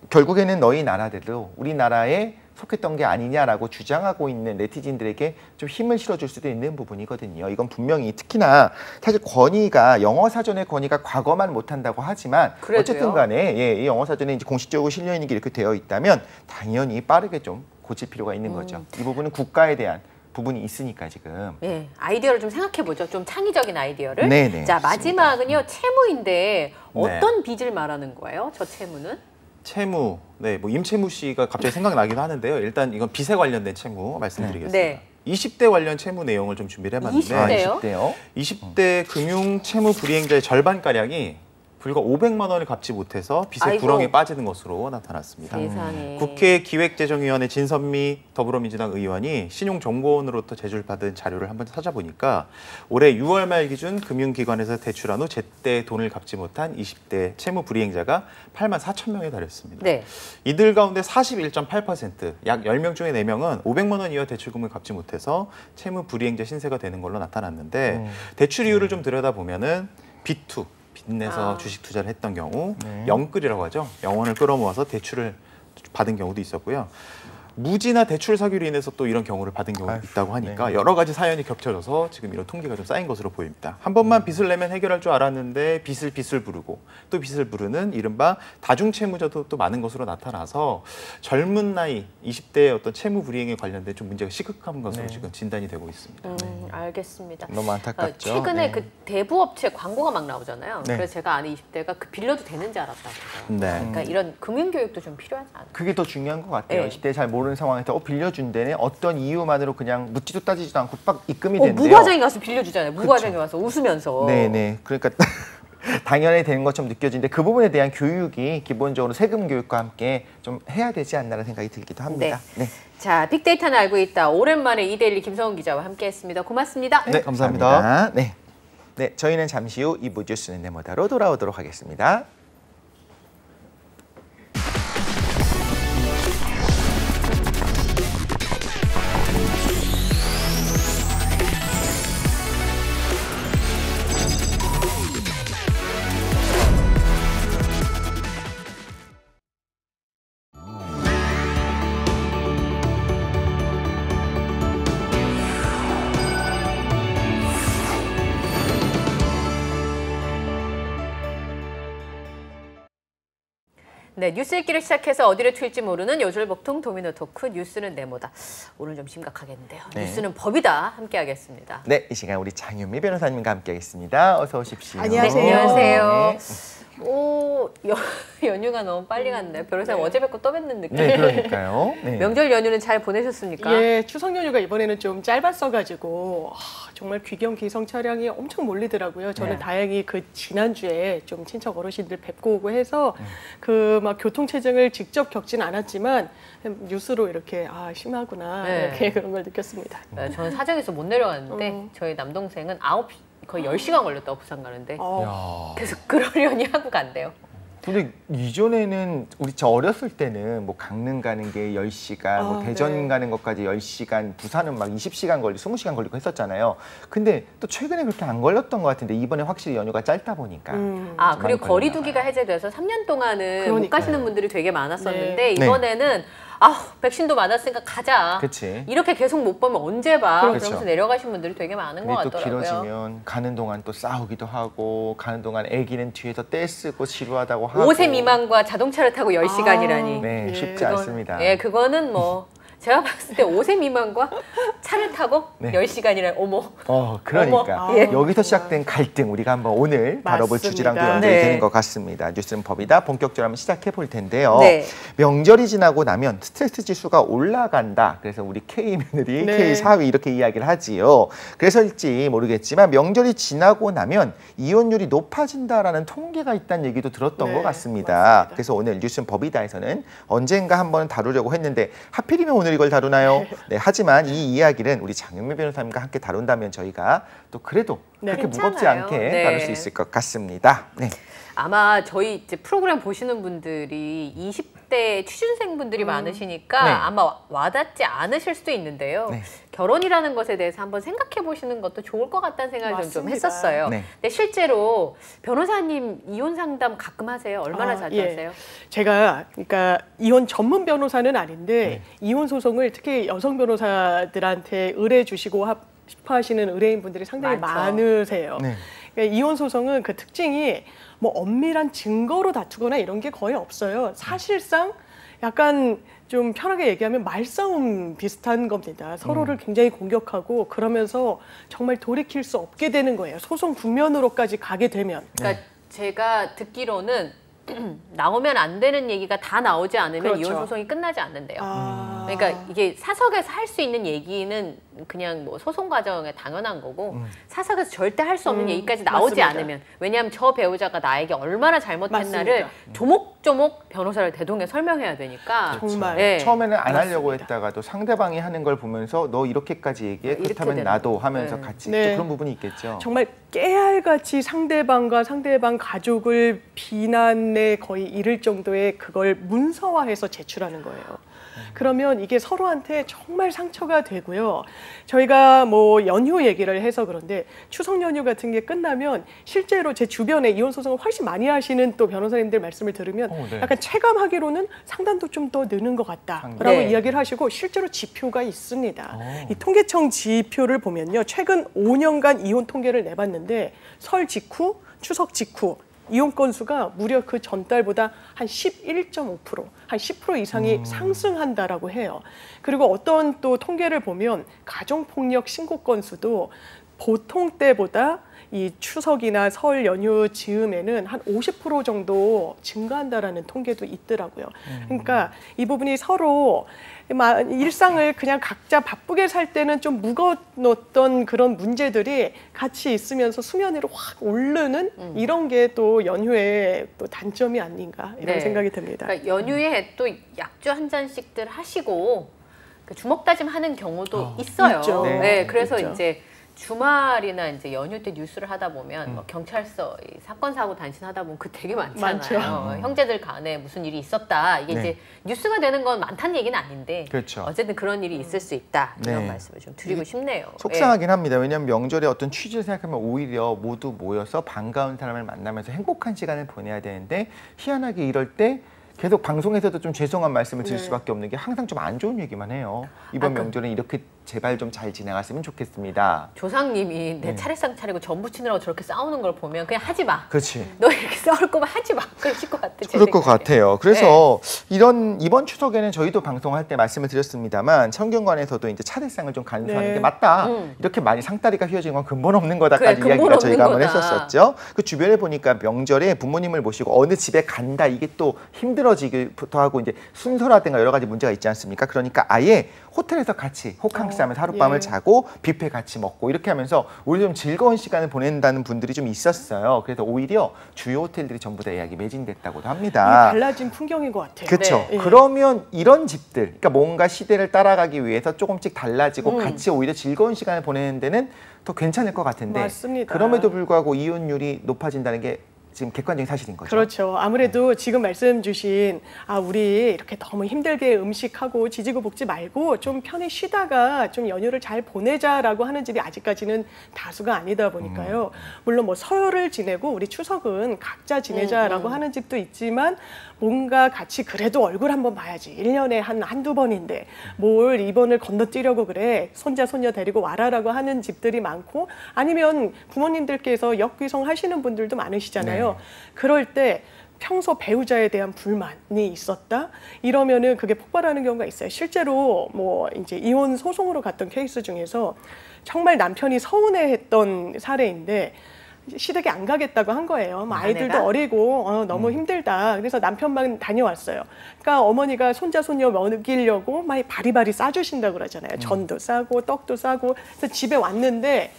Speaker 2: 결국에는 너희 나라들도 우리나라에 속했던 게 아니냐라고 주장하고 있는 네티즌들에게 좀 힘을 실어줄 수도 있는 부분이거든요. 이건 분명히 특히나 사실 권위가 영어 사전의 권위가 과거만 못한다고 하지만
Speaker 1: 그래도요?
Speaker 2: 어쨌든 간에 이 영어 사전에 이제 공식적으로 실려 있는 게 이렇게 되어 있다면 당연히 빠르게 좀 고칠 필요가 있는 거죠. 이 부분은 국가에 대한 부분이 있으니까 지금.
Speaker 1: 네, 아이디어를 좀 생각해보죠. 좀 창의적인 아이디어를.
Speaker 2: 네네,
Speaker 1: 자,
Speaker 2: 좋습니다.
Speaker 1: 마지막은요. 채무인데 어떤 빚을 말하는 거예요? 저 채무는?
Speaker 3: 채무, 네, 뭐 임채무 씨가 갑자기 생각나기도 하는데요. 일단 이건 빚에 관련된 채무 말씀드리겠습니다.
Speaker 1: 네.
Speaker 3: 20대 관련 채무 내용을 좀 준비를 해봤는데
Speaker 1: 20대요?
Speaker 2: 20대요?
Speaker 3: 20대 금융 채무 불이행자의 절반가량이 불과 500만 원을 갚지 못해서 빚의
Speaker 1: 아이고.
Speaker 3: 구렁에 빠지는 것으로 나타났습니다.
Speaker 1: 세상에.
Speaker 3: 국회 기획재정위원회 진선미 더불어민주당 의원이 신용정보원으로부터 제출받은 자료를 한번 찾아보니까 올해 6월 말 기준 금융기관에서 대출한 후 제때 돈을 갚지 못한 20대 채무 불이행자가 8만 4천 명에 달했습니다.
Speaker 1: 네.
Speaker 3: 이들 가운데 41.8%, 약 10명 중에 4명은 500만 원 이하 대출금을 갚지 못해서 채무 불이행자 신세가 되는 걸로 나타났는데 대출 이유를 좀 들여다보면은 B2, 빚내서 주식 투자를 했던 경우, 영끌이라고 하죠. 영혼을 끌어모아서 대출을 받은 경우도 있었고요. 무지나 대출 사기로 인해서 또 이런 경우를 받은 경우도 있다고 하니까 여러 가지 사연이 겹쳐져서 지금 이런 통계가 좀 쌓인 것으로 보입니다. 한 번만 빚을 내면 해결할 줄 알았는데 빚을 부르고 또 빚을 부르는 이른바 다중채무자도 또 많은 것으로 나타나서 젊은 나이 20대의 어떤 채무 불이행에 관련된 좀 문제가 시급한 것으로 지금 진단이 되고 있습니다.
Speaker 1: 알겠습니다.
Speaker 2: 너무 안타깝죠.
Speaker 1: 최근에
Speaker 2: 네.
Speaker 1: 그 대부업체 광고가 막 나오잖아요.
Speaker 2: 네.
Speaker 1: 그래서 제가 아는 20대가 그 빌려도 되는지 알았다고.
Speaker 3: 네.
Speaker 1: 그러니까 이런 금융교육도 좀 필요하지 않아요?
Speaker 2: 그게 더 중요한 것 같아요.
Speaker 1: 네.
Speaker 2: 20대 잘 모르는 상황에서 빌려준다네 어떤 이유만으로 그냥 묻지도 따지지도 않고 빡 입금이 된대요.
Speaker 1: 무과장이 가서 빌려주잖아요. 무과장이 와서 웃으면서.
Speaker 2: 네네. 그러니까 당연히 되는 것처럼 느껴지는데 그 부분에 대한 교육이 기본적으로 세금 교육과 함께 좀 해야 되지 않나라는 생각이 들기도 합니다. 네.
Speaker 1: 자, 빅데이터는 알고 있다. 오랜만에 이데일리 김성훈 기자와 함께했습니다. 고맙습니다.
Speaker 2: 네, 감사합니다. 네. 네, 저희는 잠시 후 2부 뉴스는 네모다로 돌아오도록 하겠습니다.
Speaker 1: 네, 뉴스 읽기를 시작해서 어디를 튈지 모르는 요술복통 도미노 토크 뉴스는 네모다. 오늘 좀 심각하겠는데요.
Speaker 2: 네.
Speaker 1: 뉴스는 법이다. 함께하겠습니다.
Speaker 2: 네, 이 시간 우리 장윤미 변호사님과 함께하겠습니다. 어서 오십시오.
Speaker 4: 안녕하세요.
Speaker 1: 네, 안녕하세요.
Speaker 2: 네.
Speaker 1: 오, 연휴가 너무 빨리 갔네요. 변호사님 어제 뵙고 또 뵙는 느낌.
Speaker 2: 네, 그러니까요. 네.
Speaker 1: 명절 연휴는 잘 보내셨습니까?
Speaker 4: 예, 추석 연휴가 이번에는 좀 짧았어가지고 정말 귀경 귀성 차량이 엄청 몰리더라고요. 저는
Speaker 2: 네.
Speaker 4: 다행히 그 지난주에 좀 친척 어르신들 뵙고 오고 해서 그 막 교통체증을 직접 겪진 않았지만 뉴스로 이렇게 심하구나
Speaker 1: 네.
Speaker 4: 이렇게 그런 걸 느꼈습니다.
Speaker 1: 네, 저는 사정에서 못 내려갔는데 저희 남동생은 거의 10시간 걸렸다고 부산 가는데 계속 그러려니 하고 간대요.
Speaker 2: 근데 이전에는 저 어렸을 때는 뭐 강릉 가는 게 10시간, 뭐 대전
Speaker 4: 네.
Speaker 2: 가는 것까지 10시간, 부산은 막 20시간 걸리고 20시간 걸리고 했었잖아요. 근데 또 최근에 그렇게 안 걸렸던 것 같은데 이번에 확실히 연휴가 짧다 보니까.
Speaker 1: 아, 그리고
Speaker 2: 많이
Speaker 1: 거리두기가
Speaker 2: 걸렸나
Speaker 1: 해제돼서 3년 동안은 못
Speaker 4: 그러니까요.
Speaker 1: 가시는 분들이 되게 많았었는데
Speaker 2: 네.
Speaker 1: 이번에는 백신도 맞았으니까 가자.
Speaker 2: 그치.
Speaker 1: 이렇게 계속 못 보면 언제 봐.
Speaker 2: 그렇죠.
Speaker 1: 그러면서 내려가신 분들이 되게 많은 것
Speaker 2: 근데 또
Speaker 1: 같더라고요.
Speaker 2: 길어지면 가는 동안 또 싸우기도 하고 가는 동안 애기는 뒤에서 떼쓰고 지루하다고 하고
Speaker 1: 5세 미만과 자동차를 타고 10시간이라니.
Speaker 2: 네,
Speaker 4: 예,
Speaker 2: 쉽지 않습니다.
Speaker 1: 예, 그거는 뭐 제가 봤을 때 5세 미만과 차를 타고
Speaker 2: 네.
Speaker 1: 10시간이라니 어머.
Speaker 2: 그러니까
Speaker 1: 어머, 예.
Speaker 2: 여기서 시작된 갈등 우리가 한번 오늘 다뤄볼
Speaker 4: 맞습니다.
Speaker 2: 주제랑도 연결이
Speaker 1: 네.
Speaker 2: 되는 것 같습니다. 뉴스는 법이다. 본격적으로 한번 시작해 볼 텐데요.
Speaker 1: 네.
Speaker 2: 명절이 지나고 나면 스트레스 지수가 올라간다. 그래서 우리 K 며느리,
Speaker 4: 네.
Speaker 2: K 사위 이렇게 이야기를 하지요. 그래서일지 모르겠지만 명절이 지나고 나면 이혼율이 높아진다라는 통계가 있다는 얘기도 들었던
Speaker 4: 네,
Speaker 2: 것 같습니다.
Speaker 4: 맞습니다.
Speaker 2: 그래서 오늘 뉴스는 법이다에서는 언젠가 한번 다루려고 했는데 하필이면 오늘 오늘 이걸 다루나요? 네, 하지만 이 이야기는 우리 장윤미 변호사님과 함께 다룬다면 저희가 또 그래도 그렇게 무겁지 않게
Speaker 1: 네.
Speaker 2: 다룰 수 있을 것 같습니다. 네.
Speaker 1: 아마 저희 이제 프로그램 보시는 분들이 20대 취준생분들이 많으시니까
Speaker 2: 네.
Speaker 1: 아마 와닿지 않으실 수도 있는데요.
Speaker 2: 네.
Speaker 1: 결혼이라는 것에 대해서 한번 생각해 보시는 것도 좋을 것 같다는 생각을 좀
Speaker 4: 맞습니다.
Speaker 1: 했었어요.
Speaker 2: 네.
Speaker 1: 근데 실제로 변호사님 이혼 상담 가끔 하세요? 얼마나 자주
Speaker 4: 예.
Speaker 1: 하세요?
Speaker 4: 제가 그러니까 이혼 전문 변호사는 아닌데 이혼 소송을 특히 여성 변호사들한테 의뢰 주시고 싶어 하시는 의뢰인분들이 상당히
Speaker 1: 많죠.
Speaker 4: 많으세요.
Speaker 2: 네.
Speaker 4: 그러니까 이혼 소송은 그 특징이 뭐 엄밀한 증거로 다투거나 이런 게 거의 없어요. 사실상 약간 좀 편하게 얘기하면 말싸움 비슷한 겁니다. 서로를 굉장히 공격하고 그러면서 정말 돌이킬 수 없게 되는 거예요. 소송 국면으로까지 가게 되면.
Speaker 1: 그러니까 제가 듣기로는 나오면 안 되는 얘기가 다 나오지 않으면
Speaker 4: 그렇죠.
Speaker 1: 이혼 소송이 끝나지 않는데요.
Speaker 4: 아.
Speaker 1: 그러니까 이게 사석에서 할 수 있는 얘기는 그냥 뭐 소송 과정에 당연한 거고 사석에서 절대 할 수 없는 얘기까지 나오지
Speaker 4: 맞습니다.
Speaker 1: 않으면 왜냐하면 저 배우자가 나에게 얼마나 잘못했나를
Speaker 4: 맞습니다.
Speaker 1: 조목조목 변호사를 대동해 설명해야 되니까
Speaker 4: 정말.
Speaker 1: 네.
Speaker 2: 처음에는 안 하려고
Speaker 4: 맞습니다.
Speaker 2: 했다가도 상대방이 하는 걸 보면서 너 이렇게까지 얘기해?
Speaker 1: 이렇게
Speaker 2: 그렇다면
Speaker 1: 되는
Speaker 2: 나도
Speaker 1: 거.
Speaker 2: 하면서
Speaker 1: 네.
Speaker 2: 같이
Speaker 4: 네.
Speaker 2: 또 그런 부분이 있겠죠.
Speaker 4: 정말 깨알같이 상대방과 상대방 가족을 비난에 거의 이를 정도의 그걸 문서화해서 제출하는 거예요. 그러면 이게 서로한테 정말 상처가 되고요. 저희가 뭐 연휴 얘기를 해서 그런데 추석 연휴 같은 게 끝나면 실제로 제 주변에 이혼 소송을 훨씬 많이 하시는 또 변호사님들 말씀을 들으면
Speaker 2: 네.
Speaker 4: 약간 체감하기로는 상담도 좀 더 느는 것 같다라고
Speaker 1: 네.
Speaker 4: 이야기를 하시고 실제로 지표가 있습니다. 이 통계청 지표를 보면요. 최근 5년간 이혼 통계를 내봤는데 설 직후, 추석 직후 이혼 건수가 무려 그 전달보다 한 11.5%, 한 10% 이상이 상승한다라고 해요. 그리고 어떤 또 통계를 보면 가정폭력 신고 건수도 보통 때보다 이 추석이나 설 연휴 즈음에는 한 50% 정도 증가한다라는 통계도 있더라고요. 그러니까 이 부분이 서로 일상을 그냥 각자 바쁘게 살 때는 좀 묵어놓던 그런 문제들이 같이 있으면서 수면 위로 확 오르는 이런 게 또 연휴의 또 단점이 아닌가 이런
Speaker 1: 네.
Speaker 4: 생각이 듭니다.
Speaker 1: 그러니까 연휴에 또 약주 한 잔씩들 하시고 그 주먹 다짐하는 경우도 있어요.
Speaker 4: 있죠.
Speaker 1: 네.
Speaker 2: 네.
Speaker 1: 그래서
Speaker 4: 있죠.
Speaker 1: 이제 주말이나 이제 연휴 때 뉴스를 하다 보면 뭐 경찰서 이 사건 사고 단신하다 보면 그 되게 많잖아요.
Speaker 4: 많죠.
Speaker 1: 형제들 간에 무슨 일이 있었다. 이게
Speaker 2: 네.
Speaker 1: 이제 뉴스가 되는 건 많다는 얘기는 아닌데
Speaker 2: 그렇죠.
Speaker 1: 어쨌든 그런 일이 있을 수 있다. 이런
Speaker 2: 네.
Speaker 1: 말씀을 좀 드리고 싶네요.
Speaker 2: 속상하긴 합니다. 왜냐하면 명절에 어떤 취지를 생각하면 오히려 모두 모여서 반가운 사람을 만나면서 행복한 시간을 보내야 되는데 희한하게 이럴 때 계속 방송에서도 좀 죄송한 말씀을 드릴
Speaker 4: 네.
Speaker 2: 수밖에 없는 게 항상 좀 안 좋은 얘기만 해요. 이번 명절은 이렇게 제발 좀 잘 지나갔으면 좋겠습니다.
Speaker 1: 조상님이 내 차례상 차리고 전부 치느라고 저렇게 싸우는 걸 보면 그냥 하지 마.
Speaker 2: 그렇지.
Speaker 1: 너 이렇게 싸울 거면 하지 마. 그러실 것 같아. 제
Speaker 2: 그럴 것
Speaker 1: 생각에.
Speaker 2: 같아요. 그래서 이번 추석에는 저희도 방송할 때 말씀을 드렸습니다만 청경관에서도 이제 차례상을 좀 간소하는
Speaker 4: 네.
Speaker 2: 게 맞다. 이렇게 많이 상다리가 휘어진 건 근본 없는 거다까지
Speaker 1: 그래, 근본
Speaker 2: 이야기가 저희가
Speaker 1: 없는
Speaker 2: 한번
Speaker 1: 거다.
Speaker 2: 했었었죠. 그 주변에 보니까 명절에 부모님을 모시고 어느 집에 간다 이게 또 힘들어지기부터 하고 이제 순서라든가 여러 가지 문제가 있지 않습니까? 그러니까 아예 호텔에서 같이 호캉스 하면서 하룻밤을
Speaker 4: 예.
Speaker 2: 자고 뷔페 같이 먹고 이렇게 하면서 오히려 좀 즐거운 시간을 보낸다는 분들이 좀 있었어요. 그래서 오히려 주요 호텔들이 전부 다 예약이 매진됐다고도 합니다.
Speaker 4: 달라진 풍경인 것 같아요.
Speaker 2: 그렇죠.
Speaker 1: 네.
Speaker 2: 그러면 이런 집들, 그러니까 뭔가 시대를 따라가기 위해서 조금씩 달라지고 같이 오히려 즐거운 시간을 보내는 데는 더 괜찮을 것 같은데
Speaker 4: 맞습니다.
Speaker 2: 그럼에도 불구하고 이혼율이 높아진다는 게 지금 객관적인 사실인 거죠.
Speaker 4: 그렇죠. 아무래도 지금 말씀 주신 우리 이렇게 너무 힘들게 음식하고 지지고 볶지 말고 좀 편히 쉬다가 좀 연휴를 잘 보내자라고 하는 집이 아직까지는 다수가 아니다 보니까요. 물론 뭐 설을 지내고 우리 추석은 각자 지내자라고 하는 집도 있지만 뭔가 같이 그래도 얼굴 한번 봐야지. 1년에 한두 번인데 뭘 이번을 건너뛰려고 그래. 손자 손녀 데리고 와라라고 하는 집들이 많고 아니면 부모님들께서 역귀성 하시는 분들도 많으시잖아요. 그럴 때 평소 배우자에 대한 불만이 있었다 이러면은 그게 폭발하는 경우가 있어요. 실제로 뭐 이제 이혼 소송으로 갔던 케이스 중에서 정말 남편이 서운해했던 사례인데 시댁에 안 가겠다고 한 거예요. 아이들도
Speaker 1: 아내가?
Speaker 4: 어리고 너무 힘들다. 그래서 남편만 다녀왔어요. 그러니까 어머니가 손자 손녀 먹이려고 막 바리바리 싸주신다고 그러잖아요. 전도 싸고 떡도 싸고. 그래서 집에 왔는데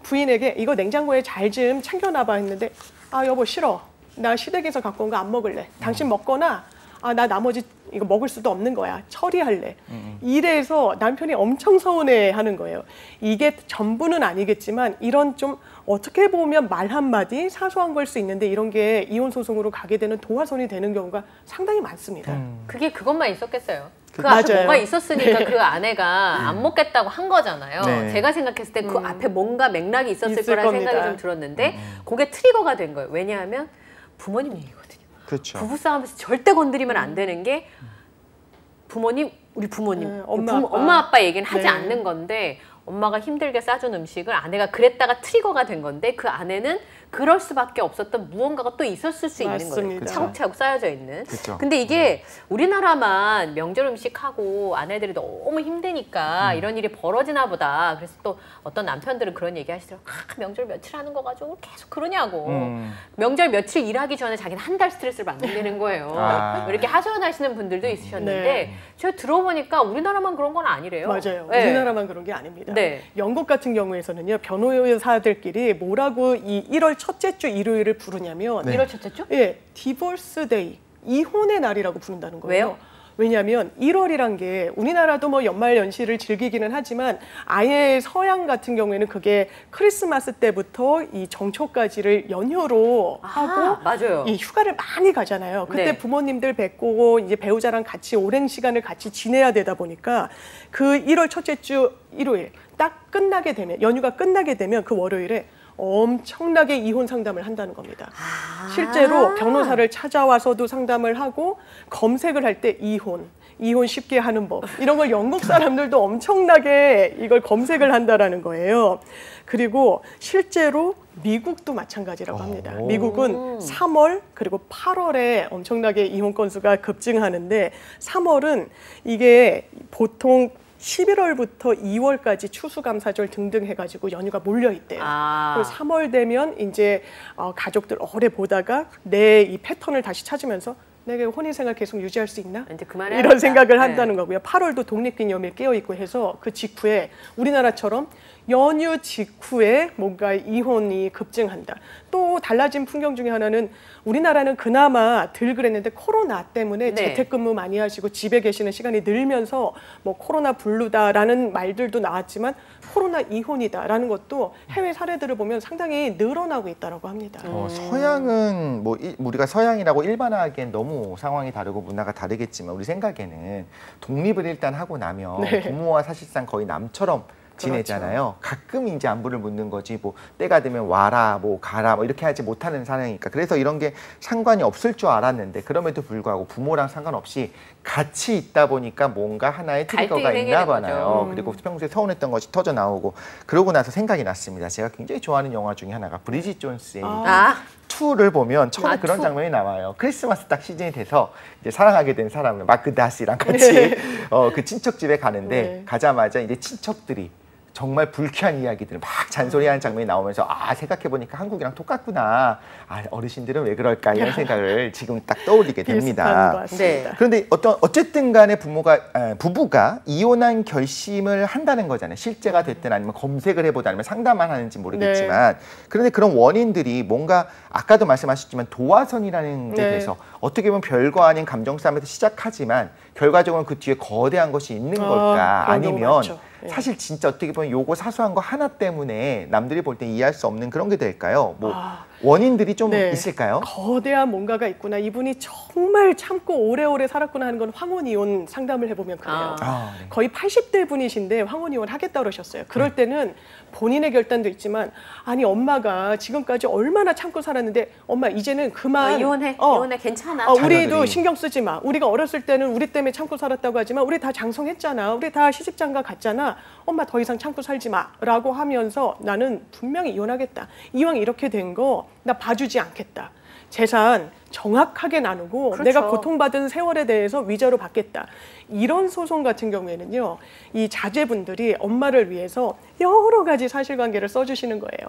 Speaker 4: 부인에게 이거 냉장고에 잘 좀 챙겨놔봐 했는데 아 여보 싫어. 나 시댁에서 갖고 온 거 안 먹을래. 당신 먹거나 아, 나 나머지 이거 먹을 수도 없는 거야. 처리할래. 이래서 남편이 엄청 서운해하는 거예요. 이게 전부는 아니겠지만 이런 좀 어떻게 보면 말 한마디 사소한 걸 수 있는데 이런 게 이혼 소송으로 가게 되는 도화선이 되는 경우가 상당히 많습니다.
Speaker 1: 그게 그것만 있었겠어요. 그 앞에
Speaker 4: 맞아요.
Speaker 1: 뭐가 있었으니까
Speaker 4: 네.
Speaker 1: 그 아내가 안 먹겠다고 한 거잖아요.
Speaker 2: 네.
Speaker 1: 제가 생각했을 때 그 앞에 뭔가 맥락이 있었을
Speaker 4: 있을
Speaker 1: 거라는
Speaker 4: 겁니다.
Speaker 1: 생각이 좀 들었는데 그게 트리거가 된 거예요. 왜냐하면 부모님 얘기거든요.
Speaker 2: 그렇죠.
Speaker 1: 부부싸움에서 절대 건드리면 안 되는 게 부모님, 우리 부모님, 엄마 아빠 얘기는 하지
Speaker 4: 네.
Speaker 1: 않는 건데 엄마가 힘들게 싸준 음식을 아내가 그랬다가 트리거가 된 건데 그 안에는 그럴 수밖에 없었던 무언가가 또 있었을 수 있는 거예요.
Speaker 4: 맞습니다.
Speaker 1: 차곡차곡 쌓여져 있는.
Speaker 2: 그쵸.
Speaker 1: 근데 이게 우리나라만 명절 음식하고 아내들이 너무 힘드니까 이런 일이 벌어지나 보다. 그래서 또 어떤 남편들은 그런 얘기 하시더라고요. 아, 명절 며칠 하는 거 가지고 계속 그러냐고. 명절 며칠 일하기 전에 자기는 한 달 스트레스를 받는다는 거예요.
Speaker 2: 아.
Speaker 1: 이렇게 하소연하시는 분들도 있으셨는데
Speaker 4: 네.
Speaker 1: 제가 들어보니까 우리나라만 그런 건 아니래요.
Speaker 4: 맞아요.
Speaker 1: 네.
Speaker 4: 우리나라만 그런 게 아닙니다.
Speaker 1: 네.
Speaker 4: 영국 같은 경우에서는요. 변호사들끼리 뭐라고 이 1월 첫째 주 일요일을 부르냐면
Speaker 2: 네.
Speaker 1: 1월 첫째 주?
Speaker 4: 예, 디볼스 데이, 이혼의 날이라고 부른다는 거예요.
Speaker 1: 왜요?
Speaker 4: 왜냐하면 1월이란 게 우리나라도 뭐 연말 연시를 즐기기는 하지만 아예 서양 같은 경우에는 그게 크리스마스 때부터 이 정초까지를 연휴로 하고
Speaker 1: 맞아요.
Speaker 4: 이 휴가를 많이 가잖아요. 그때
Speaker 1: 네.
Speaker 4: 부모님들 뵙고 이제 배우자랑 같이 오랜 시간을 같이 지내야 되다 보니까 그 1월 첫째 주 일요일 딱 끝나게 되면 연휴가 끝나게 되면 그 월요일에 엄청나게 이혼 상담을 한다는 겁니다. 실제로 변호사를 찾아와서도 상담을 하고 검색을 할 때 이혼 쉽게 하는 법 이런 걸 영국 사람들도 엄청나게 이걸 검색을 한다라는 거예요. 그리고 실제로 미국도 마찬가지라고 합니다. 미국은 3월 그리고 8월에 엄청나게 이혼 건수가 급증하는데 3월은 이게 보통 11월부터 2월까지 추수감사절 등등 해가지고 연휴가 몰려있대요. 그리고 3월 되면 이제 가족들 오래 보다가 내 이 패턴을 다시 찾으면서 내가 혼인생활 계속 유지할 수 있나?
Speaker 1: 이제 그만해야겠다.
Speaker 4: 이런 생각을
Speaker 1: 네.
Speaker 4: 한다는 거고요. 8월도 독립기념일 깨어있고 해서 그 직후에 우리나라처럼 연휴 직후에 뭔가 이혼이 급증한다. 또 달라진 풍경 중에 하나는 우리나라는 그나마 덜 그랬는데 코로나 때문에
Speaker 1: 네.
Speaker 4: 재택근무 많이 하시고 집에 계시는 시간이 늘면서 뭐 코로나 블루다라는 말들도 나왔지만 코로나 이혼이다라는 것도 해외 사례들을 보면 상당히 늘어나고 있다고 합니다.
Speaker 2: 서양은 뭐 우리가 서양이라고 일반화하기엔 너무 상황이 다르고 문화가 다르겠지만 우리 생각에는 독립을 일단 하고 나면
Speaker 4: 네.
Speaker 2: 부모와 사실상 거의 남처럼 지내잖아요. 가끔 이제 안부를 묻는 거지 뭐 때가 되면 와라 뭐 가라 뭐 이렇게 하지 못하는 상황이니까 그래서 이런 게 상관이 없을 줄 알았는데 그럼에도 불구하고 부모랑 상관없이 같이 있다 보니까 뭔가 하나의 트리거가 있나 봐요. 그리고 평소에 서운했던 것이 터져 나오고 그러고 나서 생각이 났습니다. 제가 굉장히 좋아하는 영화 중에 하나가 브리짓 존스의 2를 보면 처음에 그런 장면이 나와요. 크리스마스 딱 시즌이 돼서 이제 사랑하게 된 사람을 마크 다시랑 같이 그 친척 집에 가는데 가자마자 이제 친척들이 정말 불쾌한 이야기들을 막 잔소리하는 장면이 나오면서 아 생각해보니까 한국이랑 똑같구나. 아 어르신들은 왜 그럴까 이런 생각을 지금 딱 떠올리게 됩니다.
Speaker 1: 네.
Speaker 2: 그런데 어쨌든 간에 부부가 이혼한 결심을 한다는 거잖아요. 실제가 됐든 아니면 검색을 해보든 아니면 상담만 하는지 모르겠지만 그런데 그런 원인들이 뭔가 아까도 말씀하셨지만 도화선이라는 게 돼서 어떻게 보면 별거 아닌 감정 싸움에서 시작하지만 결과적으로 그 뒤에 거대한 것이 있는 걸까 아니면 사실 진짜 어떻게 보면 요거 사소한 거 하나 때문에 남들이 볼 때 이해할 수 없는 그런 게 될까요? 뭐 원인들이 좀 있을까요?
Speaker 4: 거대한 뭔가가 있구나. 이분이 정말 참고 오래오래 살았구나 하는 건 황혼이혼 상담을 해보면 그래요. 거의 80대 분이신데 황혼이혼 하겠다 그러셨어요. 그럴 때는 본인의 결단도 있지만 아니 엄마가 지금까지 얼마나 참고 살았는데 엄마 이제는 그만
Speaker 1: 이혼해 괜찮아.
Speaker 4: 우리도 신경 쓰지 마. 우리가 어렸을 때는 우리 때문에 참고 살았다고 하지만 우리 다 장성했잖아. 우리 다 시집장가 갔잖아. 엄마 더 이상 참고 살지 마 라고 하면서 나는 분명히 이혼하겠다. 이왕 이렇게 된 거 나 봐주지 않겠다. 재산 정확하게 나누고 내가 고통받은 세월에 대해서 위자료 받겠다. 이런 소송 같은 경우에는요. 이 자제분들이 엄마를 위해서 여러 가지 사실관계를 써주시는 거예요.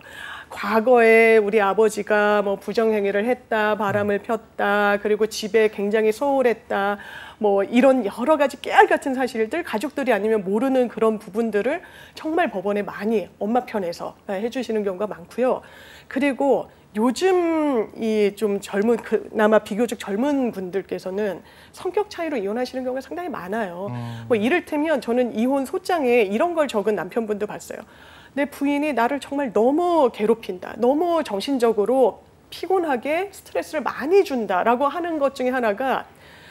Speaker 4: 과거에 우리 아버지가 뭐 부정행위를 했다, 바람을 폈다, 그리고 집에 굉장히 소홀했다, 뭐 이런 여러 가지 깨알 같은 사실들 가족들이 아니면 모르는 그런 부분들을 정말 법원에 많이 엄마 편에서 해주시는 경우가 많고요. 그리고 요즘 이 좀 젊은 그나마 비교적 젊은 분들께서는 성격 차이로 이혼하시는 경우가 상당히 많아요. 뭐 이를테면 저는 이혼 소장에 이런 걸 적은 남편분도 봤어요. 내 부인이 나를 정말 너무 괴롭힌다. 너무 정신적으로 피곤하게 스트레스를 많이 준다라고 하는 것 중에 하나가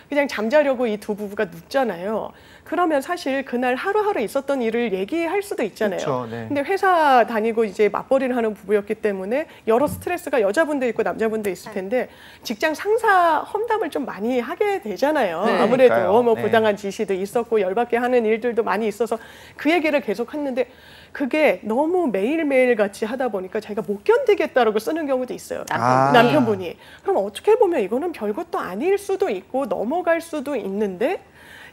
Speaker 4: 그냥 잠자려고 이 두 부부가 눕잖아요. 그러면 사실 그날 하루하루 있었던 일을 얘기할 수도 있잖아요.
Speaker 2: 그렇죠, 네.
Speaker 4: 근데 회사 다니고 이제 맞벌이를 하는 부부였기 때문에 여러 스트레스가 여자분도 있고 남자분도 있을 텐데 직장 상사 험담을 좀 많이 하게 되잖아요.
Speaker 1: 네.
Speaker 4: 아무래도
Speaker 2: 그러니까요.
Speaker 4: 뭐
Speaker 2: 네.
Speaker 4: 부당한 지시도 있었고 열받게 하는 일들도 많이 있어서 그 얘기를 계속 했는데 그게 너무 매일매일 같이 하다 보니까 자기가 못 견디겠다라고 쓰는 경우도 있어요. 남편분이. 그럼 어떻게 보면 이거는 별것도 아닐 수도 있고 넘어갈 수도 있는데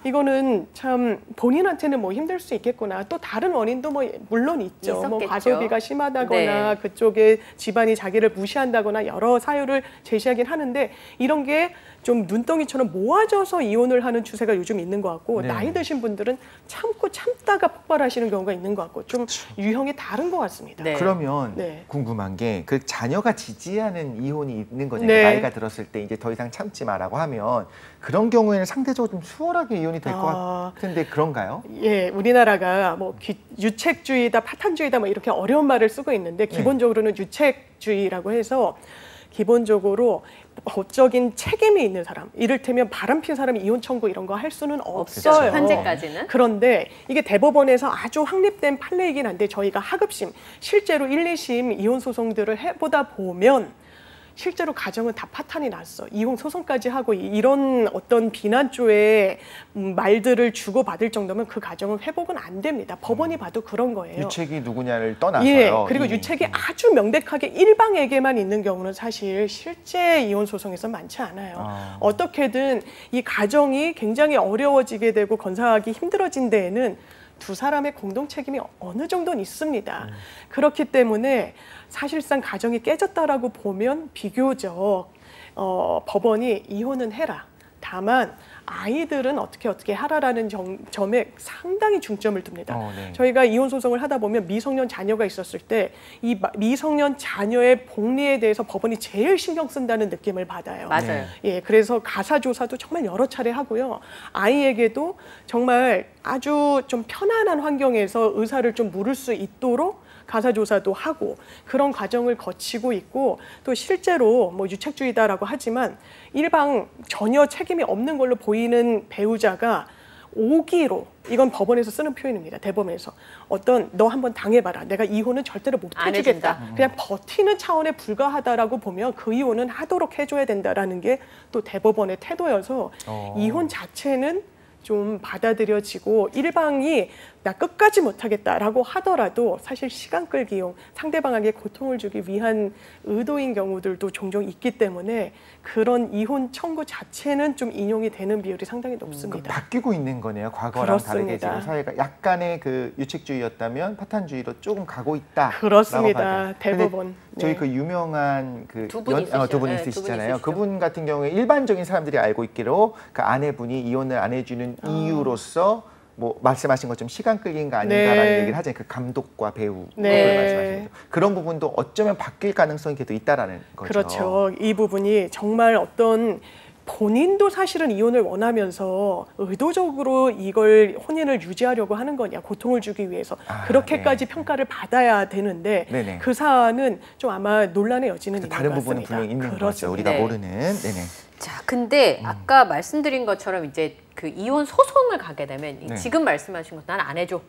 Speaker 4: 이거는 참 본인한테는 뭐 힘들 수 있겠구나. 또 다른 원인도 뭐 물론 있죠.
Speaker 1: 있었겠죠.
Speaker 4: 뭐 과소비가 심하다거나
Speaker 1: 네.
Speaker 4: 그쪽에 집안이 자기를 무시한다거나 여러 사유를 제시하긴 하는데 이런 게 좀 눈덩이처럼 모아져서 이혼을 하는 추세가 요즘 있는 것 같고
Speaker 2: 네.
Speaker 4: 나이 드신 분들은 참고 참다가 폭발하시는 경우가 있는 것 같고 좀 유형이 다른 것 같습니다.
Speaker 1: 네.
Speaker 2: 그러면
Speaker 4: 네.
Speaker 2: 궁금한 게 그 자녀가 지지하는 이혼이 있는 거잖아요.
Speaker 4: 네.
Speaker 2: 나이가 들었을 때 이제 더 이상 참지 마라고 하면 그런 경우에는 상대적으로 좀 수월하게 이혼이 될 것 같은데 그런가요?
Speaker 4: 예, 우리나라가 뭐 유책주의다, 파탄주의다 뭐 이렇게 어려운 말을 쓰고 있는데 기본적으로는 유책주의라고 해서 기본적으로 법적인 책임이 있는 사람, 이를테면 바람핀 사람이 이혼 청구 이런 거 할 수는 없어요.
Speaker 1: 현재까지는.
Speaker 4: 그런데 이게 대법원에서 아주 확립된 판례이긴 한데 저희가 하급심, 실제로 1, 2심 이혼 소송들을 해보다 보면 실제로 가정은 다 파탄이 났어. 이혼 소송까지 하고 이런 어떤 비난조의 말들을 주고받을 정도면 그 가정은 회복은 안 됩니다. 법원이 봐도 그런 거예요.
Speaker 2: 유책이 누구냐를 떠나서요.
Speaker 4: 예, 그리고 유책이 아주 명백하게 일방에게만 있는 경우는 사실 실제 이혼 소송에서 많지 않아요. 어떻게든 이 가정이 굉장히 어려워지게 되고 건사하기 힘들어진 데에는 두 사람의 공동 책임이 어느 정도는 있습니다. 그렇기 때문에 사실상 가정이 깨졌다라고 보면 비교적 법원이 이혼은 해라. 다만 아이들은 어떻게 하라라는 점에 상당히 중점을 둡니다.
Speaker 2: 네.
Speaker 4: 저희가 이혼 소송을 하다 보면 미성년 자녀가 있었을 때 이 미성년 자녀의 복리에 대해서 법원이 제일 신경 쓴다는 느낌을 받아요.
Speaker 1: 맞아요.
Speaker 4: 예, 그래서 가사 조사도 정말 여러 차례 하고요. 아이에게도 정말 아주 좀 편안한 환경에서 의사를 좀 물을 수 있도록 가사조사도 하고 그런 과정을 거치고 있고 또 실제로 뭐 유책주의다라고 하지만 일방 전혀 책임이 없는 걸로 보이는 배우자가 오기로 이건 법원에서 쓰는 표현입니다. 대법원에서 어떤 너 한번 당해봐라. 내가 이혼은 절대로 못
Speaker 1: 안
Speaker 4: 해주겠다.
Speaker 1: 해준다.
Speaker 4: 그냥 버티는 차원에 불과하다라고 보면 그 이혼은 하도록 해줘야 된다라는 게 또 대법원의 태도여서 이혼 자체는 좀 받아들여지고 일방이 나 끝까지 못하겠다라고 하더라도 사실 시간 끌기용 상대방에게 고통을 주기 위한 의도인 경우들도 종종 있기 때문에 그런 이혼 청구 자체는 좀 인용이 되는 비율이 상당히 높습니다.
Speaker 2: 바뀌고 있는 거네요. 과거랑
Speaker 4: 그렇습니다.
Speaker 2: 다르게 지금 사회가 약간의 그 유책주의였다면 파탄주의로 조금 가고 있다.
Speaker 4: 그렇습니다. 대법원.
Speaker 2: 저희
Speaker 4: 네.
Speaker 2: 그 유명한 그
Speaker 1: 두 분 있으시죠.
Speaker 2: 두 분
Speaker 1: 네,
Speaker 2: 있으시잖아요.
Speaker 1: 두 분
Speaker 2: 그분 같은 경우에 일반적인 사람들이 알고 있기로 그 아내분이 이혼을 안 해주는 이유로서 뭐 말씀하신 것처럼 시간 끌긴 거 아닌가라는
Speaker 4: 네.
Speaker 2: 얘기를 하잖아요. 그 감독과 배우
Speaker 4: 네.
Speaker 2: 말씀하신 거. 그런 부분도 어쩌면 바뀔 가능성이 계속 있다라는 거죠.
Speaker 4: 그렇죠. 이 부분이 정말 어떤 본인도 사실은 이혼을 원하면서 의도적으로 이걸 혼인을 유지하려고 하는 거냐, 고통을 주기 위해서 그렇게까지
Speaker 2: 네.
Speaker 4: 평가를 받아야 되는데
Speaker 2: 네네.
Speaker 4: 그 사안은 좀 아마 논란의 여지는 있는
Speaker 2: 다른
Speaker 4: 것
Speaker 2: 부분은
Speaker 4: 같습니다.
Speaker 2: 분명히 있는
Speaker 4: 그렇습니다.
Speaker 2: 거죠. 우리가
Speaker 1: 네.
Speaker 2: 모르는. 네네.
Speaker 1: 자, 근데 아까 말씀드린 것처럼 이제 그 이혼 소송을 가게 되면
Speaker 2: 네.
Speaker 1: 지금 말씀하신 것 난 안 해줘.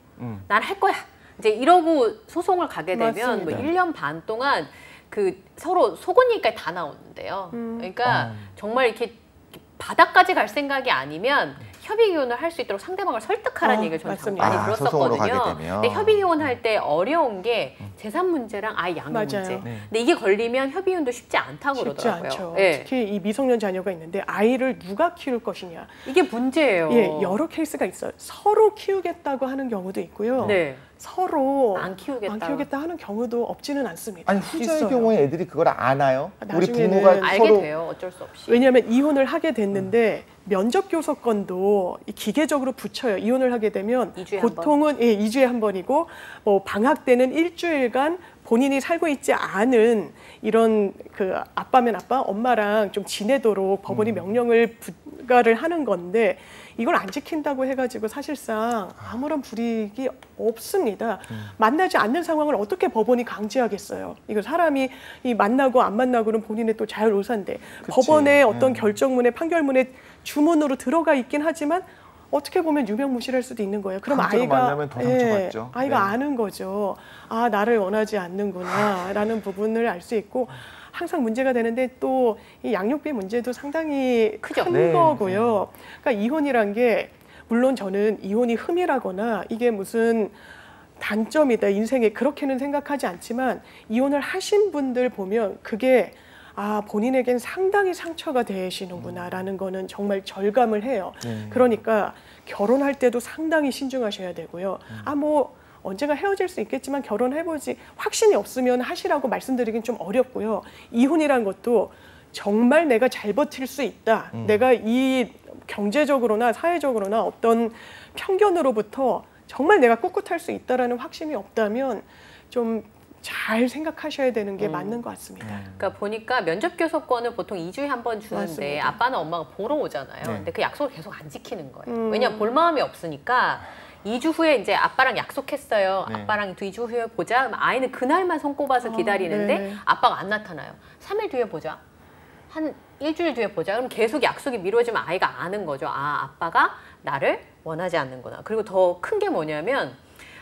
Speaker 1: 난 할 거야. 이제 이러고 소송을 가게 되면 뭐
Speaker 4: 맞습니다.
Speaker 1: 1년 반 동안 그 서로 속언이니까 다 나오는데요. 그러니까 정말 이렇게 바닥까지 갈 생각이 아니면 협의 이혼을 할 수 있도록 상대방을 설득하라는 얘기를 저는 참
Speaker 4: 맞습니다.
Speaker 1: 많이
Speaker 2: 소송으로 가게
Speaker 1: 들었었거든요.
Speaker 2: 되면.
Speaker 1: 근데 협의 이혼할 때 어려운 게 재산 문제랑 아이 양육
Speaker 4: 맞아요.
Speaker 1: 문제.
Speaker 2: 네.
Speaker 1: 근데 이게 걸리면 협의 이혼도 쉽지 않다고
Speaker 4: 쉽지
Speaker 1: 그러더라고요.
Speaker 4: 않죠.
Speaker 1: 예.
Speaker 4: 특히 이 미성년 자녀가 있는데 아이를 누가 키울 것이냐.
Speaker 1: 이게 문제예요.
Speaker 4: 예, 여러 케이스가 있어요. 서로 키우겠다고 하는 경우도 있고요.
Speaker 1: 네.
Speaker 4: 서로
Speaker 1: 안 키우겠다
Speaker 4: 하는 경우도 없지는 않습니다.
Speaker 2: 아니 후자의
Speaker 4: 있어요.
Speaker 2: 경우에 애들이 그걸 아나요? 우리
Speaker 4: 나중에는
Speaker 2: 부모가
Speaker 1: 알게
Speaker 2: 서로
Speaker 1: 돼요. 어쩔 수 없이.
Speaker 4: 왜냐하면 이혼을 하게 됐는데 면접 교섭권도 기계적으로 붙여요. 이혼을 하게 되면
Speaker 1: 2주에
Speaker 4: 보통은 2주에 한 번이고 뭐 방학 때는 일주일간 본인이 살고 있지 않은 이런 그 아빠면 아빠, 엄마랑 좀 지내도록 법원이 명령을 부과를 하는 건데 이걸 안 지킨다고 해가지고 사실상 아무런 불이익이 없습니다. 만나지 않는 상황을 어떻게 법원이 강제하겠어요? 이거 사람이 이 만나고 안 만나고는 본인의 또 자율의사인데 법원의 어떤 결정문에 판결문에 주문으로 들어가 있긴 하지만 어떻게 보면 유명무실할 수도 있는 거예요. 그럼 아이가
Speaker 2: 만나면 더 상처받죠.
Speaker 4: 아이가 아는 거죠. 아 나를 원하지 않는구나라는 부분을 알 수 있고 항상 문제가 되는데 또 이 양육비 문제도 상당히
Speaker 1: 크죠.
Speaker 4: 큰
Speaker 2: 네.
Speaker 4: 거고요. 그러니까 이혼이란 게 물론 저는 이혼이 흠이라거나 이게 무슨 단점이다 인생에 그렇게는 생각하지 않지만 이혼을 하신 분들 보면 그게 아 본인에겐 상당히 상처가 되시는구나라는 거는 정말 절감을 해요. 그러니까 결혼할 때도 상당히 신중하셔야 되고요. 아 뭐 언젠가 헤어질 수 있겠지만 결혼해보지 확신이 없으면 하시라고 말씀드리긴 좀 어렵고요. 이혼이란 것도 정말 내가 잘 버틸 수 있다. 내가 이 경제적으로나 사회적으로나 어떤 편견으로부터 정말 내가 꿋꿋할 수 있다라는 확신이 없다면 좀 잘 생각하셔야 되는 게 맞는 것 같습니다.
Speaker 1: 그러니까 보니까 면접 교섭권을 보통 2주에 한 번 주는데
Speaker 4: 맞습니다.
Speaker 1: 아빠는 엄마가 보러 오잖아요.
Speaker 2: 네.
Speaker 1: 근데 그 약속을 계속 안 지키는 거예요. 왜냐면 볼 마음이 없으니까 2주 후에 이제 아빠랑 약속했어요.
Speaker 2: 네.
Speaker 1: 아빠랑 2주 후에 보자. 그럼 아이는 그날만 손꼽아서 기다리는데
Speaker 4: 네네.
Speaker 1: 아빠가 안 나타나요. 3일 뒤에 보자. 한 일주일 뒤에 보자. 그럼 계속 약속이 미뤄지면 아이가 아는 거죠. 아, 아빠가 나를 원하지 않는구나. 그리고 더 큰 게 뭐냐면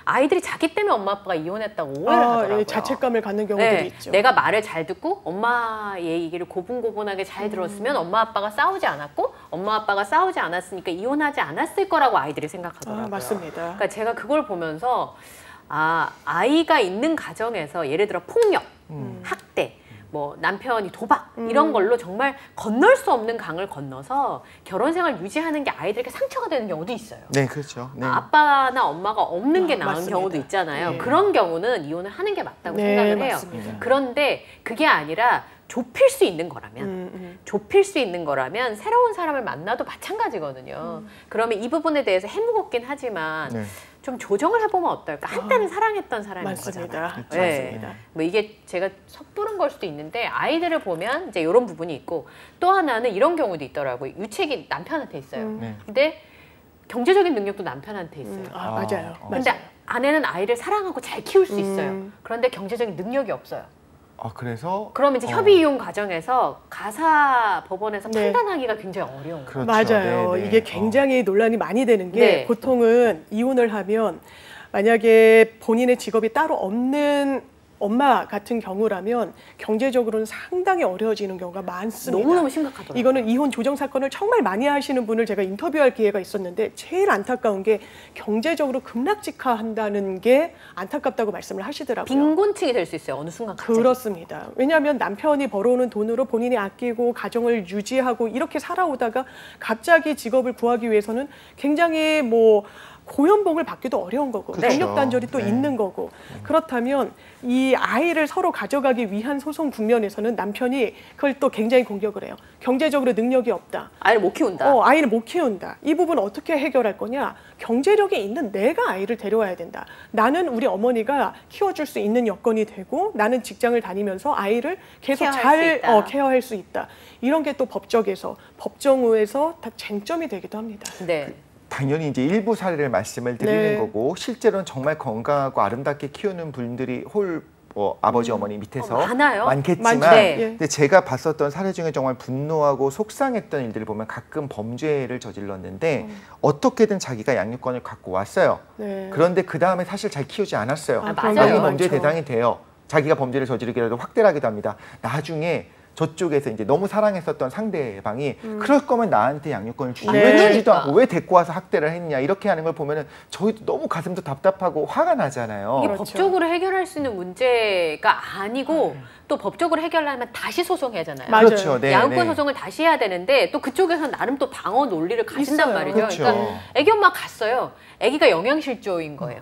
Speaker 1: 아이들이 자기 때문에 엄마 아빠가 이혼했다고 오해를 하더라고요.
Speaker 4: 자책감을 갖는 경우들이
Speaker 1: 네,
Speaker 4: 있죠.
Speaker 1: 내가 말을 잘 듣고 엄마의 얘기를 고분고분하게 잘 들었으면 엄마 아빠가 싸우지 않았고 엄마 아빠가 싸우지 않았으니까 이혼하지 않았을 거라고 아이들이 생각하더라고요.
Speaker 4: 맞습니다.
Speaker 1: 그러니까 제가 그걸 보면서 아이가 있는 가정에서 예를 들어 폭력, 학대, 뭐 남편이 도박 이런 걸로 정말 건널 수 없는 강을 건너서 결혼 생활 유지하는 게 아이들에게 상처가 되는 경우도 있어요.
Speaker 2: 네, 그렇죠. 네.
Speaker 1: 아빠나 엄마가 없는 게 나은
Speaker 4: 맞습니다.
Speaker 1: 경우도 있잖아요.
Speaker 4: 네.
Speaker 1: 그런 경우는 이혼을 하는 게 맞다고
Speaker 4: 네,
Speaker 1: 생각을 해요.
Speaker 4: 맞습니다.
Speaker 1: 그런데 그게 아니라 좁힐 수 있는 거라면 좁힐 수 있는 거라면 새로운 사람을 만나도 마찬가지거든요. 그러면 이 부분에 대해서 해무겁긴 하지만
Speaker 2: 네.
Speaker 1: 좀 조정을 해보면 어떨까? 한때는 사랑했던 사람인
Speaker 4: 맞습니다.
Speaker 1: 거잖아요.
Speaker 4: 맞습니다.
Speaker 1: 뭐 이게 제가 섣부른 걸 수도 있는데 아이들을 보면 이제 이런 부분이 있고 또 하나는 이런 경우도 있더라고요. 유책이 남편한테 있어요.
Speaker 2: 네.
Speaker 1: 근데 경제적인 능력도 남편한테 있어요.
Speaker 4: 맞아요.
Speaker 1: 근데
Speaker 4: 맞아요.
Speaker 1: 아내는 아이를 사랑하고 잘 키울 수 있어요. 그런데 경제적인 능력이 없어요.
Speaker 2: 그래서
Speaker 1: 그러면 이제 협의 이혼 과정에서 가사 법원에서
Speaker 4: 네.
Speaker 1: 판단하기가 굉장히 어려운 거예요.
Speaker 2: 그렇죠.
Speaker 4: 맞아요.
Speaker 2: 네, 네.
Speaker 4: 이게 굉장히 논란이 많이 되는 게
Speaker 1: 네.
Speaker 4: 보통은 이혼을 하면 만약에 본인의 직업이 따로 없는 엄마 같은 경우라면 경제적으로는 상당히 어려워지는 경우가 많습니다.
Speaker 1: 너무너무 심각하더라고요.
Speaker 4: 이거는 이혼 조정 사건을 정말 많이 하시는 분을 제가 인터뷰할 기회가 있었는데 제일 안타까운 게 경제적으로 급락직화한다는 게 안타깝다고 말씀을 하시더라고요.
Speaker 1: 빈곤층이 될 수 있어요. 어느 순간 갑자기.
Speaker 4: 그렇습니다. 왜냐하면 남편이 벌어오는 돈으로 본인이 아끼고 가정을 유지하고 이렇게 살아오다가 갑자기 직업을 구하기 위해서는 굉장히 뭐 고연봉을 받기도 어려운 거고
Speaker 2: 그렇죠.
Speaker 4: 능력 단절이 또
Speaker 2: 네.
Speaker 4: 있는 거고 그렇다면 이 아이를 서로 가져가기 위한 소송 국면에서는 남편이 그걸 또 굉장히 공격을 해요. 경제적으로 능력이 없다.
Speaker 1: 아이를 못 키운다.
Speaker 4: 아이를 못 키운다. 이 부분 어떻게 해결할 거냐? 경제력이 있는 내가 아이를 데려와야 된다. 나는 우리 어머니가 키워줄 수 있는 여건이 되고 나는 직장을 다니면서 아이를 계속
Speaker 1: 케어할 수
Speaker 4: 잘
Speaker 1: 있다.
Speaker 4: 케어할 수 있다. 이런 게 또 법정에서 다 쟁점이 되기도 합니다.
Speaker 1: 네.
Speaker 2: 당연히 이제 일부 사례를 말씀을 드리는
Speaker 4: 네.
Speaker 2: 거고 실제로는 정말 건강하고 아름답게 키우는 분들이 아버지 어머니 밑에서
Speaker 1: 많아요.
Speaker 2: 많겠지만
Speaker 4: 많죠.
Speaker 1: 네.
Speaker 4: 예.
Speaker 2: 근데 제가 봤었던 사례 중에 정말 분노하고 속상했던 일들을 보면 가끔 범죄를 저질렀는데 어떻게든 자기가 양육권을 갖고 왔어요.
Speaker 4: 네.
Speaker 2: 그런데 그 다음에 사실 잘 키우지 않았어요.
Speaker 1: 맞아요.
Speaker 2: 나중에 범죄의
Speaker 4: 많죠.
Speaker 2: 대상이 돼요. 자기가 범죄를 저지르기라도 확대를 하기도 합니다. 나중에 저쪽에서 이제 너무 사랑했었던 상대방이 그럴 거면 나한테 양육권을 주지
Speaker 4: 네.
Speaker 2: 왜 주지도
Speaker 1: 그러니까.
Speaker 2: 않고 왜 데리고 와서 학대를 했냐 이렇게 하는 걸 보면은 저희도 너무 가슴도 답답하고 화가 나잖아요.
Speaker 1: 이게
Speaker 4: 그렇죠.
Speaker 1: 법적으로 해결할 수 있는 문제가 아니고 또 법적으로 해결하려면 다시 소송해야 하잖아요.
Speaker 4: 맞아요.
Speaker 2: 그렇죠. 네,
Speaker 1: 양육권
Speaker 2: 네.
Speaker 1: 소송을 다시 해야 되는데 또 그쪽에서는 나름 또 방어 논리를 가진단
Speaker 4: 있어요.
Speaker 1: 말이죠.
Speaker 2: 그렇죠.
Speaker 1: 그러니까 애기 엄마 갔어요. 애기가 영양실조인 거예요.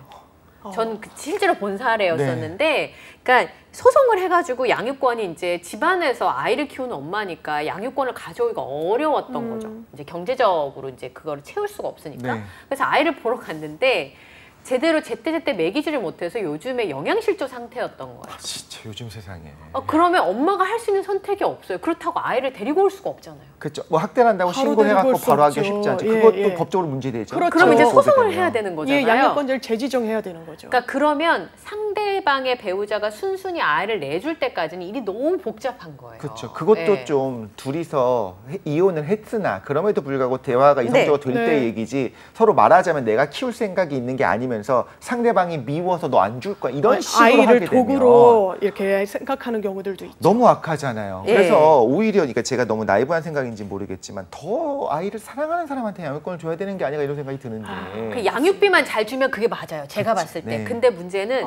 Speaker 1: 전 실제로 본 사례였었는데, 그러니까 소송을 해가지고 양육권이 이제 집안에서 아이를 키우는 엄마니까 양육권을 가져오기가 어려웠던 거죠. 이제 경제적으로 이제 그거를 채울 수가 없으니까. 그래서 아이를 보러 갔는데 제대로 제때제때 먹이지를 못해서 요즘에 영양실조 상태였던 거예요.
Speaker 2: 아, 진짜 요즘 세상에.
Speaker 1: 그러면 엄마가 할 수 있는 선택이 없어요. 그렇다고 아이를 데리고 올 수가 없잖아요.
Speaker 2: 그렇죠. 뭐 학대를 한다고 신고를 해갖고 바로 하기가 쉽지 않죠. 그것도 법적으로 문제되죠.
Speaker 1: 그렇죠. 그럼 이제 소송을 해야 되는 거잖아요.
Speaker 4: 예, 양육권자를 재지정해야 되는 거죠.
Speaker 1: 그러니까 그러면 상대방의 배우자가 순순히 아이를 내줄 때까지는 일이 너무 복잡한 거예요.
Speaker 2: 그렇죠. 그것도 좀 둘이서 이혼을 했으나 그럼에도 불구하고 대화가 이성적으로 될 때 얘기지, 서로 말하자면 내가 키울 생각이 있는 게 아니면서 상대방이 미워서 너 안 줄 거야 이런 식으로
Speaker 4: 아이를
Speaker 2: 하게
Speaker 4: 도구로 이렇게 생각하는 경우들도 있죠.
Speaker 2: 너무 악하잖아요. 그래서 오히려 그러니까 제가 너무 나이브한 생각인지 모르겠지만 더 아이를 사랑하는 사람한테 양육권을 줘야 되는 게 아니라 이런 생각이 드는데.
Speaker 1: 그 양육비만 잘 주면 그게 맞아요. 제가 봤을 때. 근데 문제는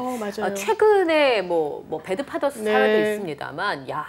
Speaker 1: 최근에 뭐 배드파더스 사례도 있습니다만, 야,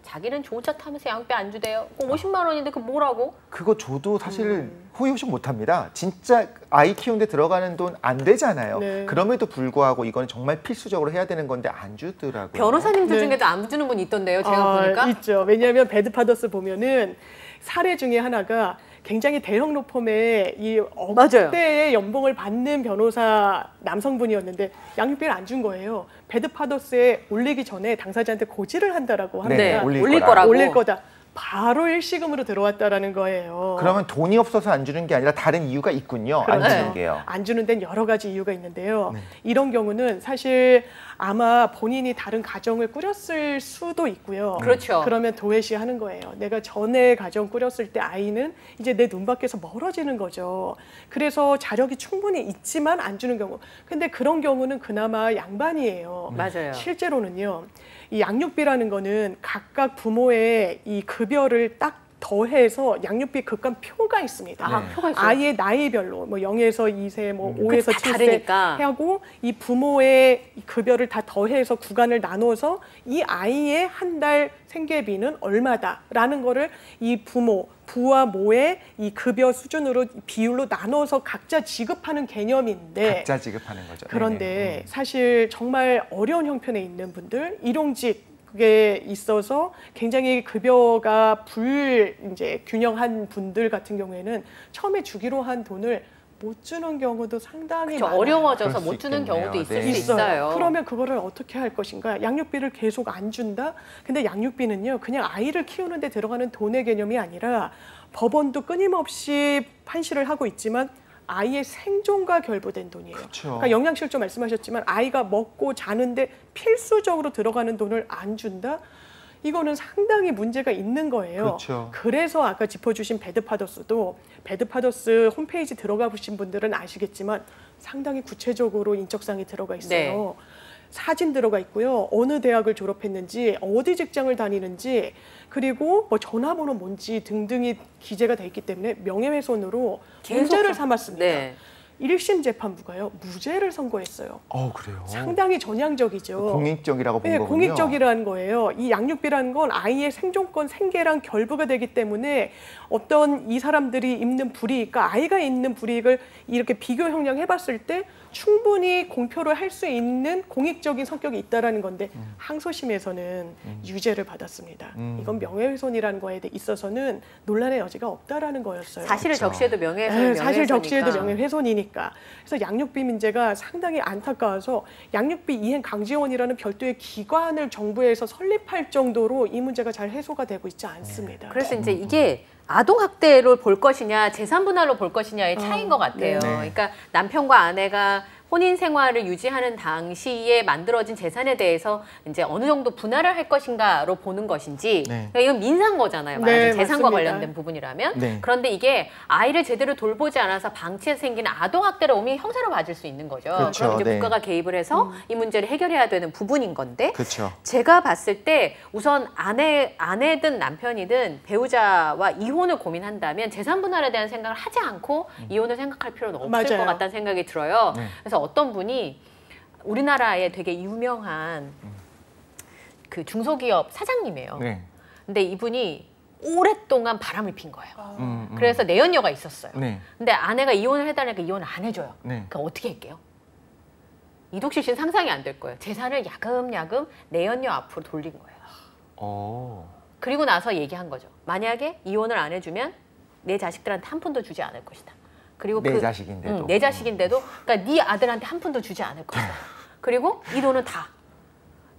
Speaker 1: 자기는 좋은 차 타면서 양육비 안 주대요. 50만 원인데 그 뭐라고?
Speaker 2: 그거 줘도 사실 호의호식 못합니다. 진짜 아이 키우는데 들어가는 돈 안 되잖아요. 그럼에도 불구하고 이건 정말 필수적으로 해야 되는 건데 안 주더라고요.
Speaker 1: 변호사님들 중에도 안 주는 분 있던데요. 제가 보니까.
Speaker 4: 있죠. 왜냐하면 배드파더스 보면은 사례 중에 하나가 굉장히 대형 로펌에 이 억대의 연봉을 받는 변호사 남성분이었는데 양육비를 안 준 거예요. 배드파더스에 올리기 전에 당사자한테 고지를 한다라고 합니다. 올릴 거다. 바로 일시금으로 들어왔다라는 거예요.
Speaker 2: 그러면 돈이 없어서 안 주는 게 아니라 다른 이유가 있군요.
Speaker 4: 그렇죠.
Speaker 2: 안 주는 게요.
Speaker 4: 안 주는 데는 여러 가지 이유가 있는데요. 이런 경우는 사실 아마 본인이 다른 가정을 꾸렸을 수도 있고요.
Speaker 1: 그렇죠.
Speaker 4: 그러면 도외시하는 거예요. 내가 전에 가정 꾸렸을 때 아이는 이제 내 눈밖에서 멀어지는 거죠. 그래서 자력이 충분히 있지만 안 주는 경우. 근데 그런 경우는 그나마 양반이에요.
Speaker 1: 맞아요.
Speaker 4: 실제로는요. 이 양육비라는 거는 각각 부모의 이 급여를 딱 더해서 양육비 급감표가 있습니다.
Speaker 1: 표가 있어요.
Speaker 4: 아이의 나이별로 뭐 0에서 2세, 뭐 5에서 7세
Speaker 1: 다르니까.
Speaker 4: 하고 이 부모의 급여를 다 더해서 구간을 나눠서 이 아이의 한 달 생계비는 얼마다라는 거를 이 부와 모의 이 급여 수준으로 비율로 나눠서 각자 지급하는 개념인데,
Speaker 2: 각자 지급하는 거죠.
Speaker 4: 그런데 사실 정말 어려운 형편에 있는 분들, 일용직에 있어서 굉장히 급여가 이제 균형한 분들 같은 경우에는 처음에 주기로 한 돈을 못 주는 경우도 상당히 많아요.
Speaker 1: 어려워져서 못 주는 경우도 있을 수 있어요.
Speaker 4: 그러면 그거를 어떻게 할 것인가? 양육비를 계속 안 준다? 근데 양육비는요, 그냥 아이를 키우는 데 들어가는 돈의 개념이 아니라 법원도 끊임없이 판시를 하고 있지만 아이의 생존과 결부된 돈이에요. 그러니까 영양실조 말씀하셨지만 아이가 먹고 자는데 필수적으로 들어가는 돈을 안 준다? 이거는 상당히 문제가 있는 거예요. 그래서 아까 짚어주신 배드파더스도 배드파더스 홈페이지 들어가 보신 분들은 아시겠지만 상당히 구체적으로 인적사항이 들어가 있어요. 사진 들어가 있고요. 어느 대학을 졸업했는지, 어디 직장을 다니는지, 그리고 뭐 전화번호 뭔지 등등이 기재가 돼 있기 때문에 명예훼손으로 문제를 삼았습니다. 1심 재판부가요, 무죄를 선고했어요.
Speaker 2: 그래요?
Speaker 4: 상당히 전향적이죠.
Speaker 2: 공익적이라고 본 거군요.
Speaker 4: 공익적이라는 거예요. 이 양육비라는 건 아이의 생존권, 생계랑 결부가 되기 때문에 어떤 이 사람들이 입는 불이익과 아이가 입는 불이익을 이렇게 비교 형량해봤을 때 충분히 공표를 할 수 있는 공익적인 성격이 있다라는 건데 항소심에서는 유죄를 받았습니다. 이건 명예훼손이라는 거에 있어서는 논란의 여지가 없다라는 거였어요.
Speaker 1: 사실을 적시해도 명예훼손이니까.
Speaker 4: 사실 적시해도 명예훼손이니까. 그래서 양육비 문제가 상당히 안타까워서 양육비 이행 강제원이라는 별도의 기관을 정부에서 설립할 정도로 이 문제가 잘 해소가 되고 있지 않습니다.
Speaker 1: 그래서 이제 이게 아동학대로 볼 것이냐 재산분할로 볼 것이냐의 차이인 것 같아요. 그러니까 남편과 아내가 혼인 생활을 유지하는 당시에 만들어진 재산에 대해서 이제 어느 정도 분할을 할 것인가로 보는 것인지, 그러니까 이건 민사인 거잖아요. 재산과 관련된 부분이라면. 그런데 이게 아이를 제대로 돌보지 않아서 방치해서 생기는 아동학대를 오면 형사로 받을 수 있는 거죠. 그럼 이제 국가가 개입을 해서 이 문제를 해결해야 되는 부분인 건데, 제가 봤을 때 우선 아내든 남편이든 배우자와 이혼을 고민한다면 재산 분할에 대한 생각을 하지 않고 이혼을 생각할 필요는 없을 것 같다는 생각이 들어요. 그래서 어떤 분이 우리나라에 되게 유명한 그 중소기업 사장님이에요. 근데 이분이 오랫동안 바람을 핀 거예요. 그래서 내연녀가 있었어요. 근데 아내가 이혼을 해달라니까 이혼을 안 해줘요. 그럼 어떻게 할게요? 이독식 씨는 상상이 안 될 거예요. 재산을 야금야금 내연녀 앞으로 돌린 거예요. 그리고 나서 얘기한 거죠. 만약에 이혼을 안 해주면 내 자식들한테 한 푼도 주지 않을 것이다. 그리고
Speaker 2: 내 자식인데도.
Speaker 1: 내 자식인데도 그러니까 네 아들한테 한 푼도 주지 않을 것이다. 그리고 이 돈은 다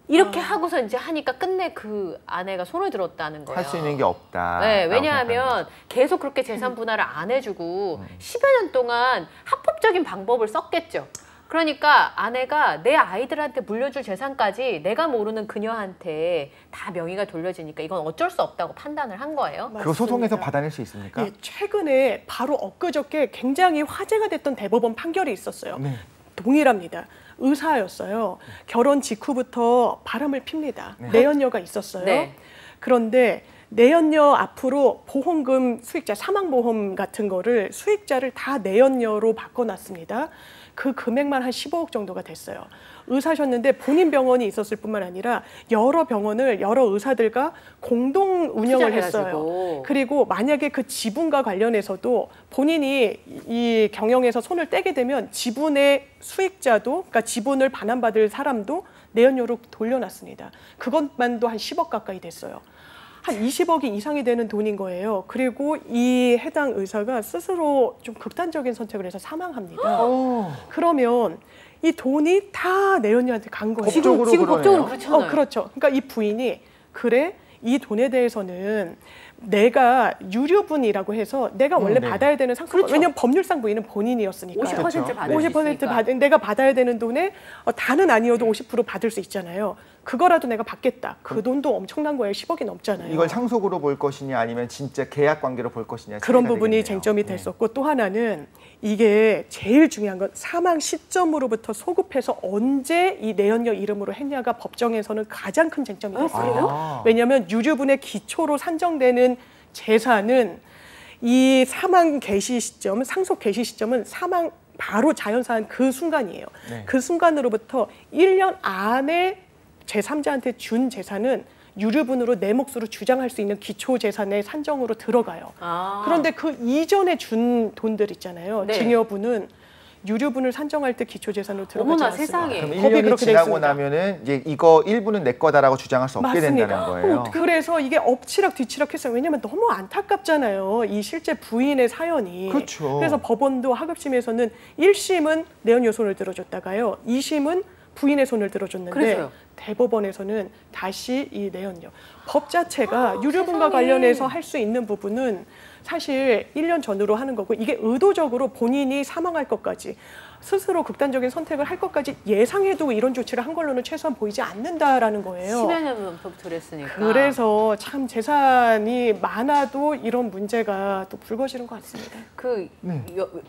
Speaker 1: 이렇게 하고서 이제 하니까 끝내 그 아내가 손을 들었다는 거예요.
Speaker 2: 할 수 있는 게 없다.
Speaker 1: 네, 왜냐하면 계속 그렇게 재산 분할을 안 해주고 10여 년 동안 합법적인 방법을 썼겠죠. 그러니까 아내가 내 아이들한테 물려줄 재산까지 내가 모르는 그녀한테 다 명의가 돌려지니까 이건 어쩔 수 없다고 판단을 한 거예요.
Speaker 2: 그거 소송에서 받아낼 수 있습니까?
Speaker 4: 예, 최근에 바로 엊그저께 굉장히 화제가 됐던 대법원 판결이 있었어요.
Speaker 2: 네.
Speaker 4: 동일합니다. 의사였어요. 결혼 직후부터 바람을 핍니다.
Speaker 2: 네.
Speaker 4: 내연녀가 있었어요.
Speaker 1: 네.
Speaker 4: 그런데 내연녀 앞으로 보험금 수익자, 사망보험 같은 거를 수익자를 다 내연녀로 바꿔놨습니다. 그 금액만 한 15억 정도가 됐어요. 의사셨는데 본인 병원이 있었을 뿐만 아니라 여러 병원을 여러 의사들과 공동 운영을 했어요. 그리고 만약에 그 지분과 관련해서도 본인이 이 경영에서 손을 떼게 되면 지분의 수익자도, 그러니까 지분을 반환받을 사람도 내연녀로 돌려놨습니다. 그것만도 한 10억 가까이 됐어요. 한 20억이 이상이 되는 돈인 거예요. 그리고 이 해당 의사가 스스로 좀 극단적인 선택을 해서 사망합니다. 그러면 이 돈이 다 내연녀한테 간 거예요.
Speaker 1: 지금 법적으로 그렇잖아요.
Speaker 4: 그렇죠. 그러니까 이 부인이 그래 이 돈에 대해서는 내가 유류분이라고 해서 내가 원래
Speaker 2: 네.
Speaker 4: 받아야 되는 상품,
Speaker 1: 그렇죠.
Speaker 4: 왜냐면 법률상 부인은 본인이었으니까
Speaker 1: 50%
Speaker 2: 그렇죠.
Speaker 1: 받을 수
Speaker 4: 50%
Speaker 1: 있으니까.
Speaker 4: 받은 내가 받아야 되는 돈에 다는 아니어도 50% 받을 수 있잖아요. 그거라도 내가 받겠다. 그 돈도 엄청난 거예요. 10억이 넘잖아요.
Speaker 2: 이걸 상속으로 볼 것이냐 아니면 진짜 계약 관계로 볼 것이냐
Speaker 4: 그런
Speaker 2: 차이가
Speaker 4: 부분이
Speaker 2: 되겠네요.
Speaker 4: 쟁점이 됐었고 또 하나는 이게 제일 중요한 건 사망 시점으로부터 소급해서 언제 이 내연녀 이름으로 했냐가 법정에서는 가장 큰 쟁점이 됐어요. 왜냐하면 유류분의 기초로 산정되는 재산은 이 사망 개시 시점, 상속 개시 시점은 사망 바로 자연사한 그 순간이에요.
Speaker 2: 네.
Speaker 4: 그 순간으로부터 1년 안에 제3자한테 준 재산은 유류분으로 내 몫으로 주장할 수 있는 기초 재산의 산정으로 들어가요. 그런데 그 이전에 준 돈들 있잖아요.
Speaker 1: 네.
Speaker 4: 증여분은 유류분을 산정할 때 기초 재산으로 들어가지
Speaker 1: 어머나
Speaker 4: 않습니다.
Speaker 1: 세상에.
Speaker 2: 그럼
Speaker 4: 법이
Speaker 2: 1년이
Speaker 4: 그렇게 돼
Speaker 2: 지나고
Speaker 4: 있습니다.
Speaker 2: 나면은 이제 이거 일부는 내 거다라고 주장할 수 없게 된다는 거예요.
Speaker 4: 그래서 이게 엎치락 뒤치락 했어요. 왜냐면 너무 안타깝잖아요. 이 실제 부인의 사연이.
Speaker 2: 그렇죠.
Speaker 4: 그래서 법원도 하급심에서는 1심은 내연녀 손을 들어줬다가요. 2심은 부인의 손을 들어줬는데
Speaker 1: 그래서요?
Speaker 4: 대법원에서는 다시 이 내연녀. 법 자체가 유류분과
Speaker 1: 세상에.
Speaker 4: 관련해서 할 수 있는 부분은 사실 1년 전으로 하는 거고 이게 의도적으로 본인이 사망할 것까지 스스로 극단적인 선택을 할 것까지 예상해두고 이런 조치를 한 걸로는 최소한 보이지 않는다라는 거예요.
Speaker 1: 10여 년부터 그랬으니까.
Speaker 4: 그래서 참 재산이 많아도 이런 문제가 또 불거지는 것 같습니다.
Speaker 1: 그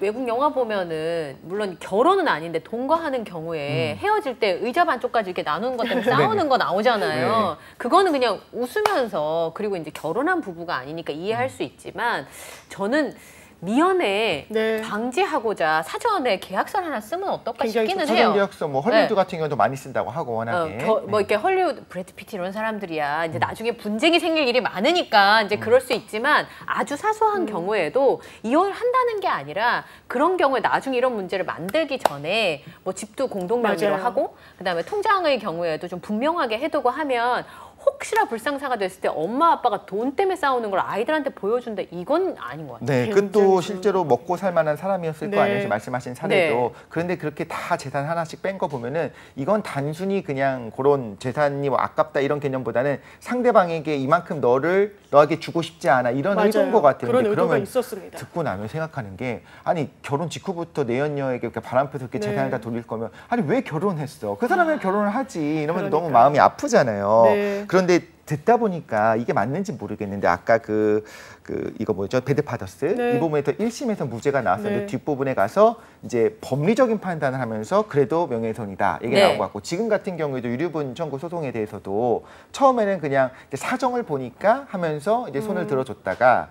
Speaker 1: 외국 영화 보면은 물론 결혼은 아닌데 동거하는 경우에 헤어질 때 의자 반쪽까지 이렇게 나누는 것 때문에 싸우는 거 나오잖아요. 그거는 그냥 웃으면서 그리고 이제 결혼한 부부가 아니니까 이해할 수 있지만 저는 미연에
Speaker 4: 네.
Speaker 1: 방지하고자 사전에 계약서를 하나 쓰면 어떨까
Speaker 4: 굉장히
Speaker 1: 싶기는
Speaker 2: 사전
Speaker 1: 해요.
Speaker 2: 계약서 뭐 헐리우드
Speaker 1: 네.
Speaker 2: 같은 경우도 많이 쓴다고 하고 워낙에.
Speaker 1: 뭐 이렇게 헐리우드 브래드 피트 이런 사람들이야 이제 나중에 분쟁이 생길 일이 많으니까 이제 그럴 수 있지만 아주 사소한 경우에도 이혼을 한다는 게 아니라 그런 경우에 나중에 이런 문제를 만들기 전에 뭐 집도 공동 명의로
Speaker 4: 맞아요.
Speaker 1: 하고 그다음에 통장의 경우에도 좀 분명하게 해두고 하면 혹시나 불상사가 됐을 때 엄마 아빠가 돈 때문에 싸우는 걸 아이들한테 보여준다 이건 아닌 것 같아요.
Speaker 2: 네,
Speaker 4: 굉장히
Speaker 2: 그것도
Speaker 4: 좀-
Speaker 2: 실제로 먹고 살 만한 사람이었을
Speaker 4: 네.
Speaker 2: 거 아니에요. 말씀하신 사례도.
Speaker 1: 네.
Speaker 2: 그런데 그렇게 다 재산 하나씩 뺀 거 보면은 이건 단순히 그냥 그런 재산이 뭐 아깝다 이런 개념보다는 상대방에게 이만큼 너에게 주고 싶지 않아 이런
Speaker 4: 맞아요.
Speaker 2: 의도인 것 같아요.
Speaker 4: 그런
Speaker 2: 근데
Speaker 4: 의도가
Speaker 2: 그러면
Speaker 4: 있었습니다.
Speaker 2: 듣고 나면 생각하는 게 아니 결혼 직후부터 내연녀에게 이렇게 바람펴서 이렇게
Speaker 4: 네.
Speaker 2: 재산을 다 돌릴 거면 아니 왜 결혼했어? 그 사람이 왜 결혼을 하지? 이러면 너무
Speaker 4: 그러니까요.
Speaker 2: 마음이 아프잖아요.
Speaker 4: 네.
Speaker 2: 그런데 듣다 보니까 이게 맞는지 모르겠는데 아까 이거 뭐죠? 배드파더스
Speaker 4: 네.
Speaker 2: 이 부분에서 1심에서 무죄가 나왔었는데
Speaker 4: 네.
Speaker 2: 뒷부분에 가서 이제 법리적인 판단을 하면서 그래도 명예훼손이다 이게
Speaker 1: 네.
Speaker 2: 나온 것 같고 지금 같은 경우에도 유류분 청구 소송에 대해서도 처음에는 그냥 이제 사정을 보니까 하면서 이제 손을 들어줬다가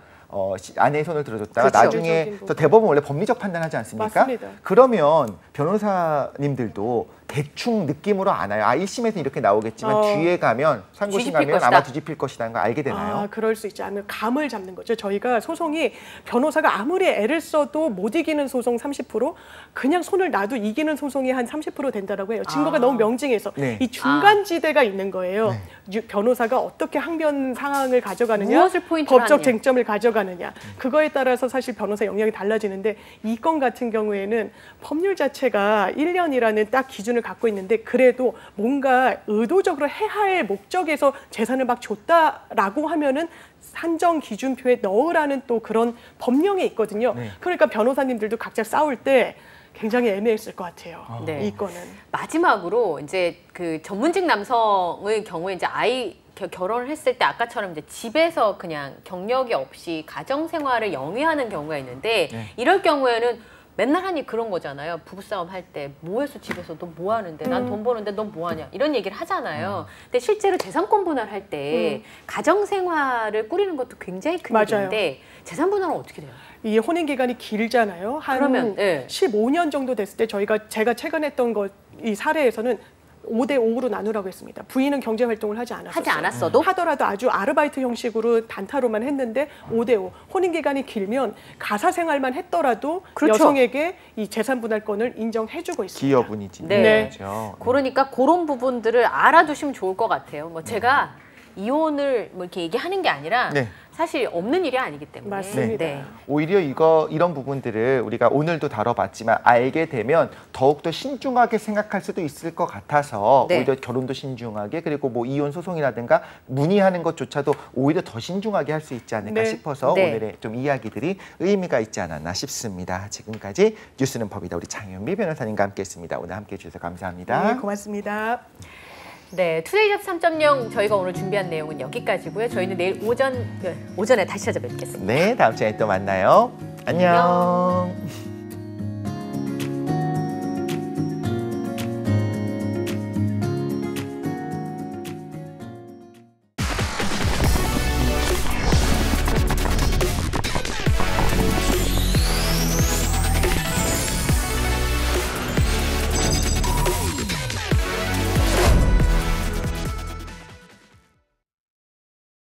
Speaker 2: 아내의 손을 들어줬다가
Speaker 1: 그렇죠.
Speaker 2: 나중에
Speaker 4: 법리적인
Speaker 2: 또 대법원 원래 법리적 판단하지 않습니까?
Speaker 4: 맞습니다.
Speaker 2: 그러면 변호사님들도 대충 느낌으로 아나요? 1심에서 이렇게 나오겠지만 뒤에 가면 상고심
Speaker 1: 뒤집힐
Speaker 2: 가면
Speaker 1: 것이다.
Speaker 2: 아마 뒤집힐 것이라는 걸 알게 되나요?
Speaker 4: 그럴 수 있지. 아니면 감을 잡는 거죠. 저희가 소송이 변호사가 아무리 애를 써도 못 이기는 소송 30%, 그냥 손을 놔도 이기는 소송이 한 30% 된다라고 해요. 증거가 너무 명징해서
Speaker 2: 네.
Speaker 4: 이 중간지대가 있는 거예요. 변호사가 어떻게 항변 상황을 가져가느냐,
Speaker 1: 무엇을 포인트로
Speaker 4: 법적
Speaker 1: 하느냐.
Speaker 4: 쟁점을 가져가느냐, 그거에 따라서 사실 변호사 역량이 달라지는데 이 건 같은 경우에는 법률 자체가 1년이라는 딱 기준을 갖고 있는데 그래도 뭔가 의도적으로 해할 목적에서 재산을 막 줬다라고 하면은 산정 기준표에 넣으라는 또 그런 법령이 있거든요. 그러니까 변호사님들도 각자 싸울 때 굉장히 애매했을 것 같아요.
Speaker 1: 네.
Speaker 4: 이 건은.
Speaker 1: 마지막으로 이제 그 전문직 남성의 경우에 이제 결혼을 했을 때 아까처럼 이제 집에서 그냥 경력이 없이 가정 생활을 영위하는 경우가 있는데 이럴 경우에는 맨날 하니 그런 거잖아요. 부부싸움 할 때 뭐해서 집에서 너 뭐 하는데 난 돈 버는데 넌 뭐 하냐 이런 얘기를 하잖아요. 근데 실제로 재산권 분할할 때 가정 생활을 꾸리는 것도 굉장히 큰 일인데 재산 분할은 어떻게 돼요?
Speaker 4: 이 혼인 기간이 길잖아요. 한
Speaker 1: 그러면, 네.
Speaker 4: 15년 정도 됐을 때 제가 최근에 했던 이 사례에서는 5대5로 나누라고 했습니다. 부인은 경제 활동을 하지 않았어도 하더라도 아주 아르바이트 형식으로 단타로만 했는데 5대5. 혼인 기간이 길면 가사 생활만 했더라도
Speaker 1: 그렇죠.
Speaker 4: 여성에게 이 재산 분할권을 인정해주고 있습니다.
Speaker 2: 기여분이지.
Speaker 1: 네.
Speaker 2: 그렇죠.
Speaker 1: 그러니까 그런 부분들을 알아두시면 좋을 것 같아요. 뭐 제가 이혼을 뭐 이렇게 얘기하는 게 아니라 사실 없는 일이 아니기 때문에.
Speaker 4: 맞습니다.
Speaker 1: 네.
Speaker 2: 오히려 이런 부분들을 우리가 오늘도 다뤄봤지만 알게 되면 더욱더 신중하게 생각할 수도 있을 것 같아서 오히려 결혼도 신중하게 그리고 뭐 이혼 소송이라든가 문의하는 것조차도 오히려 더 신중하게 할 수 있지 않을까 싶어서 오늘의 좀 이야기들이 의미가 있지 않았나 싶습니다. 지금까지 뉴스는 법이다 우리 장윤미 변호사님과 함께했습니다. 오늘 함께해 주셔서 감사합니다.
Speaker 4: 네, 고맙습니다.
Speaker 1: 네, 투데이잡 3.0 저희가 오늘 준비한 내용은 여기까지고요. 저희는 내일 오전에 다시 찾아뵙겠습니다.
Speaker 2: 네, 다음 시간에 또 만나요. 안녕.